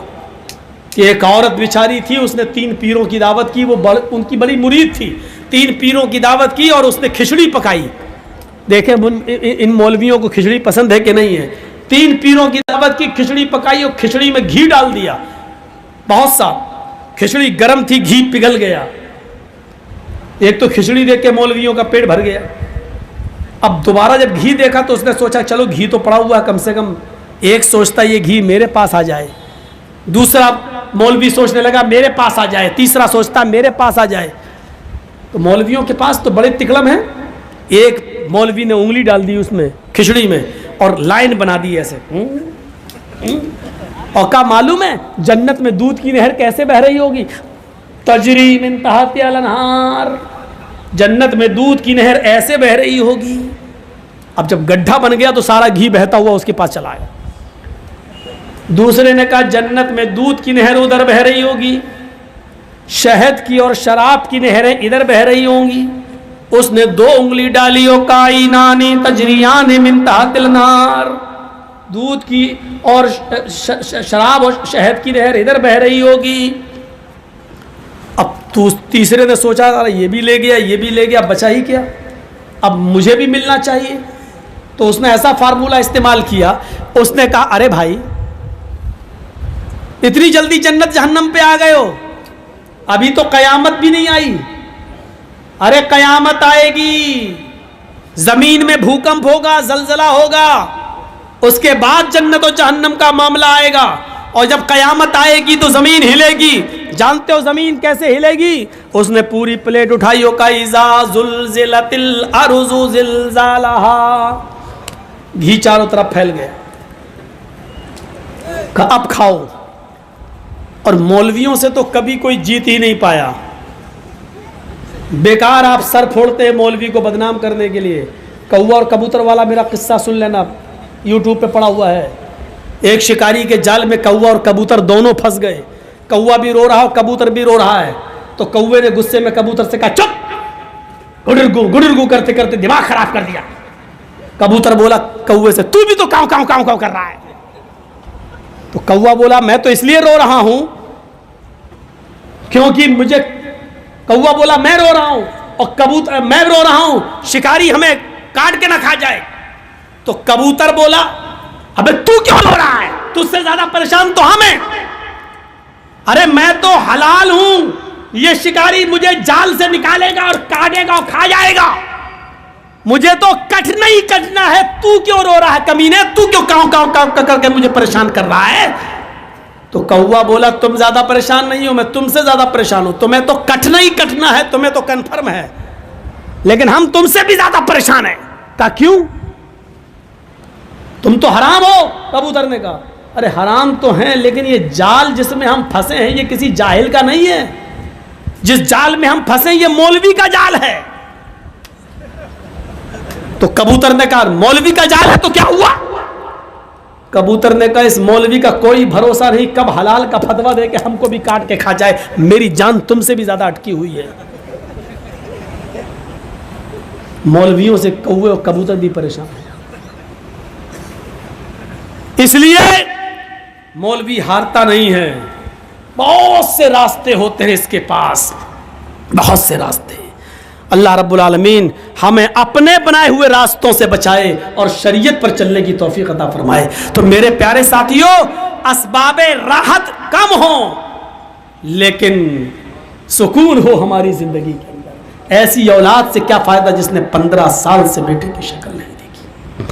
[SPEAKER 1] کہ ایک عورت بیچاری تھی, اس نے 3 پیروں کی دعوت کی, وہ ان کی بڑی مرید تھی, 3 پیروں کی دعوت کی اور اس نے کھچڑی پکائی. دیکھیں ان مولویوں کو کھچڑی پسند ہے کہ نہیں ہے. 3 پیروں کی دعوت کی, کھچڑی پکائی اور کھچڑی میں گھی ڈال دیا بہت سا. کھچڑی گرم تھی, گھی پگھل گیا. ایک تو کھچڑی دیکھ کے مولویوں کا پیٹ بھر گیا. اب دوبارہ جب گھی دیکھا تو اس نے سوچا چلو گھی تو پڑا ہوا ہے, کم سے کم ایک سوچتا یہ گھی میرے پاس آ جائے, دوسرا مولوی سوچنے لگا میرے پاس آ جائے, تیسرا سوچتا میرے پاس آ جائے. تو مولویوں کے پاس تو بڑے تکلم ہیں. ایک مولوی نے انگلی ڈال دی اس میں کھچڑی میں اور لائن بنا دی ایسے, اور کہا معلوم ہے جنت میں دودھ کی نہر کیسے بہ رہی ہوگی؟ تجری من تحتہا الانہار, جنت میں دودھ کی نہر ایسے بہ رہی ہوگی. اب جب گڈھا بن گیا تو سارا گھی بہتا ہوا اس کے پاس چلا آیا. دوسرے نے کہا جنت میں دودھ کی نہر ادھر بہ رہی ہوگی, شہد کی اور شراب کی نہریں ادھر بہ رہی ہوں گی. اس نے 2 انگلی ڈالی, او کائنانی تجریان من تحت النار, دودھ کی اور شراب اور شہد کی نہر ادھر بہ رہی ہوگی. اب تیسرے نے سوچا یہ بھی لے گیا, یہ بھی لے گیا, بچا ہی کیا, اب مجھے بھی ملنا چاہیے. تو اس نے ایسا فارمولہ استعمال کیا, اس نے کہا ارے بھائی اتنی جلدی جنت جہنم پہ آ گئے ہو, ابھی تو قیامت بھی نہیں آئی. ارے قیامت آئے گی, زمین میں بھوکمپ ہوگا, زلزلہ ہوگا, اس کے بعد جنت و جہنم کا معاملہ آئے گا. اور جب قیامت آئے گی تو زمین ہلے گی. جانتے ہو زمین کیسے ہلے گی؟ اس نے پوری پلیٹ اٹھائی, ہو کا اذا زلزلت الارض زلزالہا, گھی چاروں طرف پھیل گیا. اب کھاؤ. اور مولویوں سے تو کبھی کوئی جیت ہی نہیں پایا. بیکار آپ سر پھوڑتے ہیں مولوی کو بدنام کرنے کے لیے. کوا اور کبوتر والا میرا قصہ سن لینا, یوٹیوب پہ پڑا ہوا ہے. ایک شکاری کے جال میں کوا اور کبوتر دونوں پھنس گئے. کوا بھی رو رہا اور کبوتر بھی رو رہا ہے. تو کوے نے غصے میں کبوتر سے کہا چپ, گڈرگو کرتے کرتے دماغ خراب کر دیا. کبوتر بولا کوے سے تو بھی تو کاؤں کاؤں کاؤں کاؤں کر رہا ہے. تو کوا بولا میں تو اس لیے رو رہا ہوں کیونکہ مجھے, کوا بولا میں رو رہا ہوں اور کبوتر میں رو رہا ہوں شکاری ہمیں کاٹ کے نہ کھا جائے. تو کبوتر بولا ابے تو کیوں رو رہا ہے, تجھ سے زیادہ پریشان تو ہم ہیں. ارے میں تو حلال ہوں, یہ شکاری مجھے جال سے نکالے گا اور کاٹے گا اور کھا جائے گا, مجھے تو کٹنا ہی کٹنا ہے, تو کیوں رو رہا ہے کمینے, تو کیوں کاؤں کاؤں کاؤں کر کے مجھے پریشان کر رہا ہے. تو کوا بولا تم زیادہ پریشان نہیں ہو, میں تم سے زیادہ پریشان ہوں. تمہیں تو کٹنا ہی کٹنا ہے, تمہیں تو کنفرم ہے, لیکن ہم تم سے بھی زیادہ پریشان ہیں. کہا کیوں؟ تم تو حرام ہو. کبوتر نے کہا ارے حرام تو ہیں, لیکن یہ جال جس میں ہم پھنسے ہیں یہ کسی جاہل کا نہیں ہے. جس جال میں ہم پھنسے یہ مولوی کا جال ہے. تو کبوتر نے کہا مولوی کا جال ہے تو کیا ہوا؟ کبوتر نے کہا اس مولوی کا کوئی بھروسہ نہیں, کب حلال کا فتویٰ دے کے ہم کو بھی کاٹ کے کھا جائے. میری جان تم سے بھی زیادہ اٹکی ہوئی ہے. مولویوں سے کوے اور کبوتر بھی پریشان ہیں. اس لیے مولوی ہارتا نہیں ہے. بہت سے راستے ہوتے ہیں اس کے پاس, بہت سے راستے. اللہ رب العالمین ہمیں اپنے بنائے ہوئے راستوں سے بچائے اور شریعت پر چلنے کی توفیق عطا فرمائے. تو میرے پیارے ساتھیوں, اسباب راحت کم ہوں لیکن سکون ہو ہماری زندگی کے اندر. ایسی اولاد سے کیا فائدہ جس نے 15 سال سے بیٹے کی شکل نہیں دیکھی.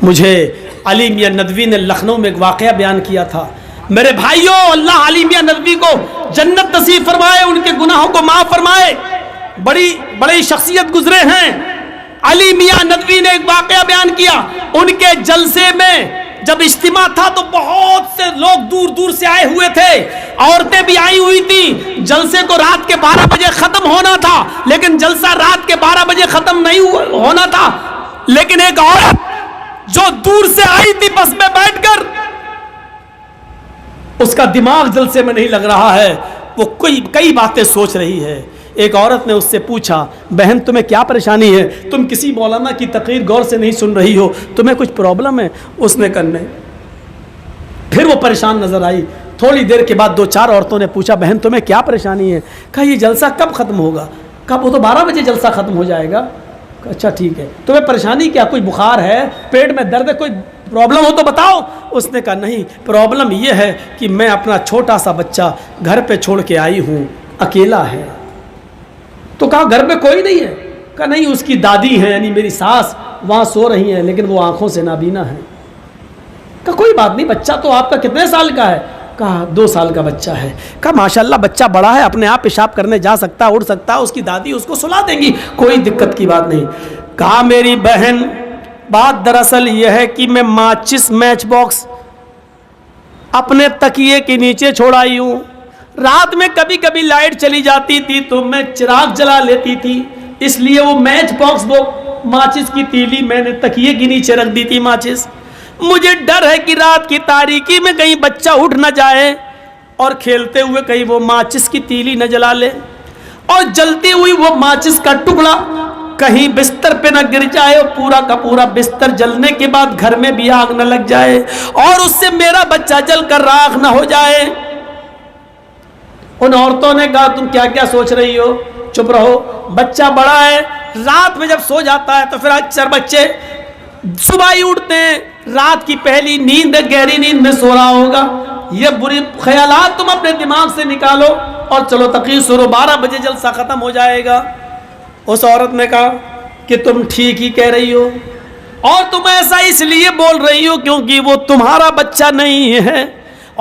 [SPEAKER 1] مجھے علی میاں ندوی نے لکھنؤ میں ایک واقعہ بیان کیا تھا. میرے بھائیوں, اللہ علی میاں ندوی کو جنت نصیب فرمائے, ان کے گناہوں کو معاف فرمائے. بڑی شخصیت گزرے ہیں. علی میاں ندوی نے ایک واقعہ بیان کیا. ان کے جلسے میں جب اجتماع تھا تو بہت سے لوگ دور دور سے آئے ہوئے تھے, عورتیں بھی آئی ہوئی تھیں. جلسے کو رات کے 12 بجے ختم ہونا تھا, لیکن جلسہ رات کے 12 بجے ختم نہیں ہونا تھا. لیکن ایک عورت جو دور سے آئی تھی بس میں بیٹھ کر, اس کا دماغ جلسے میں نہیں لگ رہا ہے, وہ کئی باتیں سوچ رہی ہے. ایک عورت نے اس سے پوچھا بہن تمہیں کیا پریشانی ہے, تم کسی مولانا کی تقریر غور سے نہیں سن رہی ہو, تمہیں کچھ پرابلم ہے؟ اس نے کہا نہیں. پھر وہ پریشان نظر آئی تھوڑی دیر کے بعد 2-4 عورتوں نے پوچھا بہن تمہیں کیا پریشانی ہے؟ کہا یہ جلسہ کب ختم ہوگا؟ کہا وہ تو 12 بجے جلسہ ختم ہو جائے گا۔ اچھا ٹھیک ہے، تمہیں پریشانی کیا؟ کوئی بخار ہے، پیٹ میں درد ہے، کوئی پرابلم ہو تو بتاؤ۔ اس نے کہا نہیں، پرابلم یہ ہے کہ میں اپنا چھوٹا سا بچہ گھر پہ چھوڑ کے آئی ہوں، اکیلا ہے۔ تو کہا گھر پہ کوئی نہیں ہے؟ کہا نہیں، اس کی دادی ہے یعنی میری ساس وہاں سو رہی ہیں لیکن وہ آنکھوں سے نابینا ہے۔ کہا کوئی بات نہیں، بچہ تو آپ کا کتنے سال کا ہے؟ کہا 2 سال کا بچہ ہے۔ کہا ماشاءاللہ بچہ بڑا ہے، اپنے آپ پیشاب کرنے جا سکتا ہے، اڑ سکتا ہے، اس کی دادی اس کو سلا دیں گی، کوئی دقت کی بات نہیں۔ کہا میری بہن بات دراصل یہ ہے کہ میں ماچس میچ باکس اپنے تکیے کے نیچے چھوڑائی ہوں، رات میں کبھی کبھی لائٹ چلی جاتی تھی تو میں چراغ جلا لیتی تھی، اس لیے وہ میچ باکس، وہ ماچس کی تیلی میں نے تکیے کے نیچے رکھ دی تھی ماچس۔ مجھے ڈر ہے کہ رات کی تاریکی میں کہیں بچہ اٹھ نہ جائے اور کھیلتے ہوئے کہیں وہ ماچس کی تیلی نہ جلا لے، اور جلتی ہوئی وہ ماچس کا ٹکڑا کہیں بستر پہ نہ گر جائے اور پورا کا پورا بستر جلنے کے بعد گھر میں بھی آگ نہ لگ جائے اور اس سے میرا بچہ جل کر راکھ نہ ہو جائے۔ ان عورتوں نے کہا تم کیا کیا سوچ رہی ہو، چپ رہو، بچہ بڑا ہے، رات میں جب سو جاتا ہے تو پھر اکثر بچے صبح ہی اٹھتے ہیں، رات کی پہلی نیند ہے، گہری نیند میں سو رہا ہوگا، یہ بری خیالات تم اپنے دماغ سے نکالو اور چلو تقریر شروع، 12 بجے جلسہ ختم ہو جائے گا۔ اس عورت نے کہا کہ تم ٹھیک ہی کہہ رہی ہو، اور تم ایسا اس لیے بول رہی ہو کیونکہ وہ تمہارا بچہ نہیں ہے،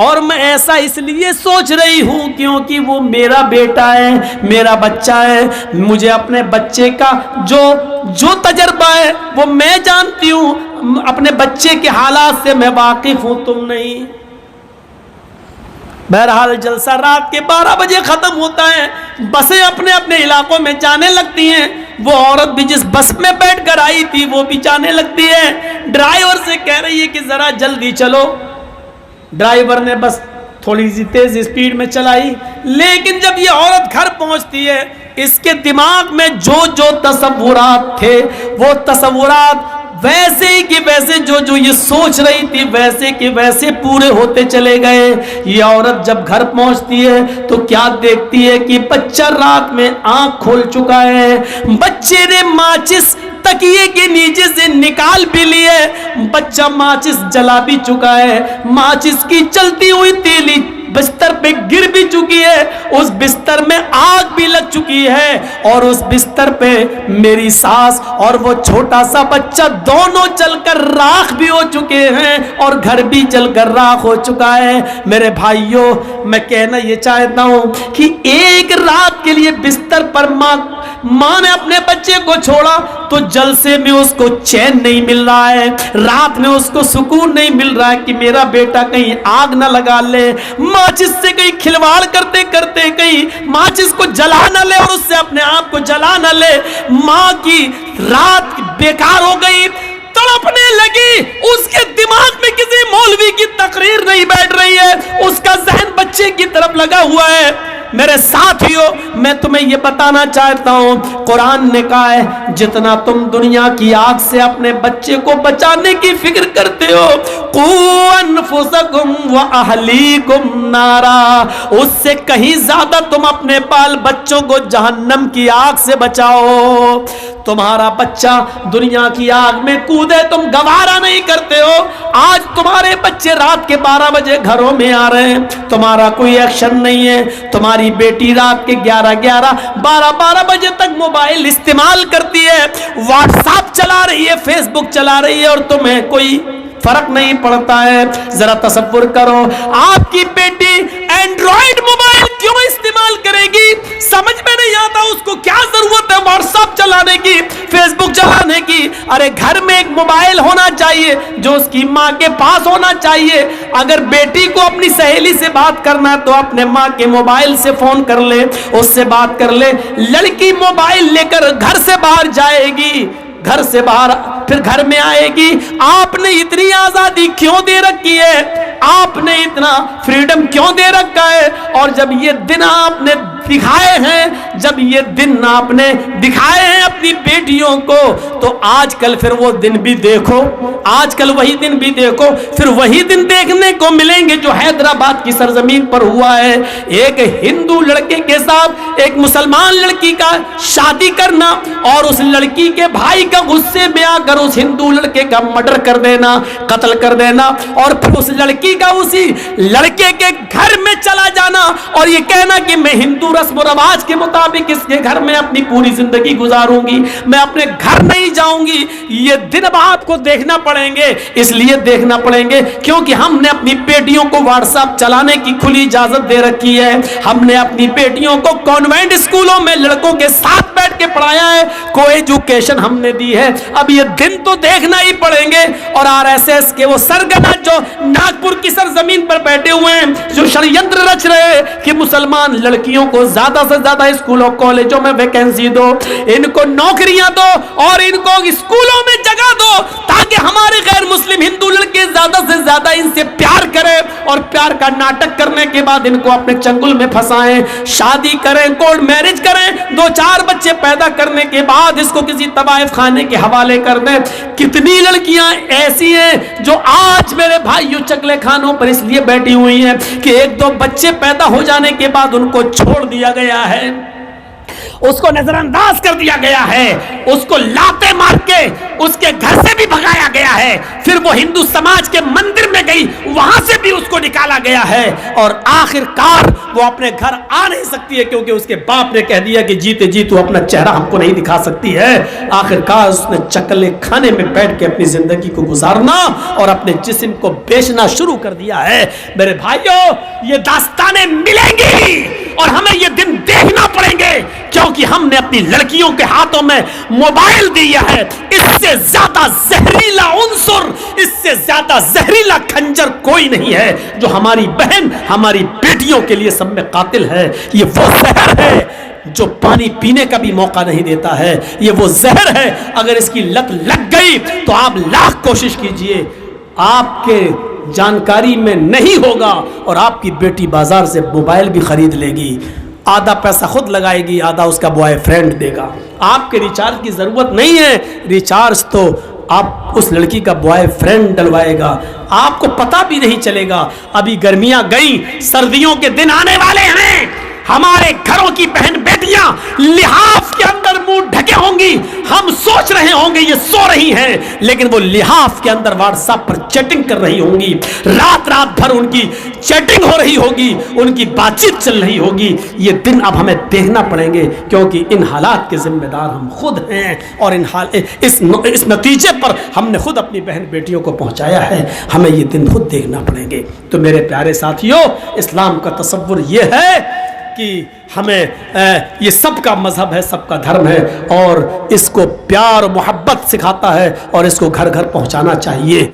[SPEAKER 1] اور میں ایسا اس لیے سوچ رہی ہوں کیونکہ وہ میرا بیٹا ہے، میرا بچہ ہے، مجھے اپنے بچے کا جو تجربہ ہے وہ میں جانتی ہوں، اپنے بچے کے حالات سے میں واقف ہوں، تم نہیں۔ بہرحال جلسہ رات کے 12 بجے ختم ہوتا ہے، بسیں اپنے اپنے علاقوں میں جانے لگتی ہیں، وہ عورت بھی جس بس میں بیٹھ کر آئی تھی وہ بھی جانے لگتی ہے، ڈرائیور سے کہہ رہی ہے کہ ذرا جلدی چلو۔ ڈرائیور نے بس تھوڑی سی تیز اسپیڈ میں چلائی، لیکن جب یہ عورت گھر پہنچتی ہے اس کے دماغ میں جو تصورات تھے وہ تصورات ویسے ہی کہ ویسے جو یہ سوچ رہی تھی ویسے کہ ویسے پورے ہوتے چلے گئے۔ یہ عورت جب گھر پہنچتی ہے تو کیا دیکھتی ہے کہ بچہ رات میں آنکھ کھول چکا ہے، بچے نے ماچس تکیے کے نیچے سے نکال بھی لیے، بچہ ماچس جلا بھی چکا ہے، ماچس کی چلتی ہوئی تیلی بستر پہ گر بھی چکی ہے، اس بستر میں آگ بھی لگ چکی ہے، اور اس بستر پہ میری ساس اور وہ چھوٹا سا بچہ دونوں جل کر راکھ بھی ہو چکے ہیں اور گھر بھی جل کر راکھ ہو چکا ہے۔ میرے بھائیوں، میں کہنا یہ چاہتا ہوں کہ ایک رات کے لیے بستر پر ماں نے اپنے بچے کو چھوڑا تو جلسے میں اس کو چین نہیں مل رہا ہے، رات میں اس کو سکون نہیں مل رہا ہے کہ میرا بیٹا کہیں آگ نہ لگا لے، ماچس سے کہیں کھلواڑ کرتے کرتے کہیں ماچس کو جلا نہ لے اور اس سے اپنے آپ کو جلا نہ لے۔ ماں کی رات بیکار ہو گئی، تڑپنے لگی، اس کے دماغ میں کسی مولوی کی تقریر نہیں بیٹھ رہی ہے، اس کا ذہن بچے کی طرف لگا ہوا ہے۔ میرے ساتھیوں، میں تمہیں یہ بتانا چاہتا ہوں، قرآن نے کہا ہے جتنا تم دنیا کی آگ سے اپنے بچے کو بچانے کی فکر کرتے ہو، قُوْ أَنفُسَكُمْ وَأَهْلِيكُمْ نَارًا، اس سے کہیں زیادہ تم اپنے بال بچوں کو جہنم کی آگ سے بچاؤ۔ تمہارا بچہ دنیا کی آگ میں کودے، تم گوارا نہیں کرتے ہو۔ آج تمہارے بچے رات کے 12 بجے گھروں میں آ رہے ہیں، تمہارا کوئی ایکشن نہیں ہے۔ تمہاری بیٹی رات کے 11 12 بجے تک موبائل استعمال کرتی ہے، واٹس ایپ چلا رہی ہے، فیس بک چلا رہی ہے، اور تمہیں کوئی فرق نہیں پڑتا ہے۔ ذرا تصور کرو، آپ کی بیٹی اینڈرائیڈ موبائل کیوں استعمال کرے گی؟ سمجھ میں نہیں آتا اس کو کیا ضرورت ہے واٹس ایپ چلانے کی، فیس بک چلانے کی۔ ارے گھر میں ایک موبائل ہونا چاہیے جو اس کی ماں کے پاس ہونا چاہیے۔ اگر بیٹی کو اپنی سہیلی سے بات کرنا ہے تو اپنے ماں کے موبائل سے فون کر لے، اس سے بات کر لے۔ لڑکی موبائل لے کر گھر سے باہر جائے گی، گھر سے باہر پھر گھر میں آئے گی۔ آپ نے اتنی آزادی کیوں دے رکھی ہے؟ آپ نے اتنا فریڈم کیوں دے رکھا ہے؟ اور جب یہ دن آپ نے دکھائے ہیں جب یہ دن آپ نے دکھائے ہیں اپنی بیٹیوں کو تو آج کل پھر وہ دن بھی دیکھو, آج کل وہی دن بھی دیکھو, پھر وہی دن دیکھنے کو ملیں گے جو حیدرآباد کی سرزمین پر ہوا ہے. ایک ہندو لڑکے کے ساتھ ایک مسلمان لڑکی کا شادی کرنا اور اس لڑکی کے بھائی کا غصے میں آ کر اس ہندو لڑکے کا مرڈر کر دینا, قتل کر دینا, اور پھر اس لڑکی کا اسی لڑکے کے گھر میں چلا جانا اور یہ کہنا کہ میں ہندو رسم و رواج کے مطابق اس کے گھر میں اپنی پوری زندگی گزاروں گی, میں اپنے گھر نہیں جاؤں گی. یہ دن اب آپ کو دیکھنا پڑیں گے, اس لیے دیکھنا پڑیں گے کیونکہ ہم نے اپنی بیٹیوں کو واٹس ایپ چلانے کی کھلی اجازت دے رکھی ہے. ہم نے اپنی بیٹیوں کو کانوینٹ اسکولوں میں لڑکوں کے ساتھ بیٹھ کے پڑھایا ہے, کو ایجوکیشن ہم نے دی ہے. اب یہ دن تو دیکھنا ہی پڑیں گے. اور RSS کے وہ سرگنا جو ناگپور کی سرزمین پر بیٹھے ہوئے ہیں, جو شریعتر رچ رہے ہیں کہ مسلمان لڑکیوں کو زیادہ سے زیادہ اسکولوں کالجوں میں ویکینسی دو, ان کو نوکریاں دو اور ان کو اسکولوں میں جگہ دو تاکہ ہمارے غیر مسلم ہندو لڑکے زیادہ سے زیادہ ان سے پیار کریں اور پیار کا ناٹک کرنے کے بعد ان کو اپنے چنگل میں پھنسائیں, شادی کریں, کورٹ میرج کریں, 2-4 بچے پیدا کرنے کے بعد اس کو کسی طوائف خانے کے حوالے کر دیں. کتنی لڑکیاں ایسی ہیں جو آج میرے بھائیوں چکلے خانوں پر اس لیے بیٹھی ہوئی ہیں کہ 1-2 بچے پیدا ہو جانے کے بعد ان کو چھوڑ دیا گیا ہے, اس کو نظر انداز کر دیا گیا ہے, اس کو لاتے مار کے اس کے گھر سے بھی بھگایا گیا ہے, پھر وہ ہندو سماج کے مندر میں گئی, وہاں سے بھی اس کو نکالا گیا ہے, اور آخر کار وہ اپنے گھر آ نہیں سکتی ہے کیونکہ اس کے باپ نے کہہ دیا کہ جیتے جی تو اپنا چہرہ ہم کو نہیں دکھا سکتی ہے. آخر کار اس نے چکلے کھانے میں بیٹھ کے اپنی زندگی کو گزارنا اور اپنے جسم کو بیچنا شروع کر دیا ہے. میرے بھائیوں, یہ داستانیں ملیں گی اور ہمیں یہ دن دیکھنا پڑیں گے کیونکہ ہم نے اپنی لڑکیوں کے ہاتھوں میں موبائل دیا ہے. اس سے زیادہ زہریلا عنصر, اس سے زیادہ زہریلا خنجر کوئی نہیں ہے جو ہماری بہن, ہماری بیٹیوں کے لیے سب میں قاتل ہے. یہ وہ زہر ہے جو پانی پینے کا بھی موقع نہیں دیتا ہے, یہ وہ زہر ہے اگر اس کی لت لگ گئی تو آپ لاکھ کوشش کیجئے آپ کے جانکاری میں نہیں ہوگا اور آپ کی بیٹی بازار سے موبائل بھی خرید لے گی, آدھا پیسہ خود لگائے گی, آدھا اس کا بوائے فرینڈ دے گا. آپ کے ریچارج کی ضرورت نہیں ہے, ریچارج تو آپ اس لڑکی کا بوائے فرینڈ ڈلوائے گا, آپ کو پتہ بھی نہیں چلے گا. ابھی گرمیاں گئیں, سردیوں کے دن آنے والے ہیں, ہمارے گھروں کی بہن بیٹیاں لحاف کے اندر منہ ڈھکے ہوں گی. ہم سوچ رہے ہوں گے یہ سو رہی ہیں, لیکن وہ لحاف کے اندر واٹس ایپ پر چیٹنگ کر رہی ہوں گی, رات بھر ان کی چیٹنگ ہو رہی ہوگی, ان کی بات چیت چل رہی ہوگی. یہ دن اب ہمیں دیکھنا پڑیں گے کیونکہ ان حالات کے ذمہ دار ہم خود ہیں اور اس نتیجے پر ہم نے خود اپنی بہن بیٹیوں کو پہنچایا ہے. ہمیں یہ دن خود دیکھنا پڑیں گے. تو میرے پیارے ساتھیوں, اسلام کا تصور یہ ہے کہ ہمیں یہ سب کا مذہب ہے, سب کا دھرم ہے اور اس کو پیار و محبت سکھاتا ہے اور اس کو گھر گھر پہنچانا چاہیے.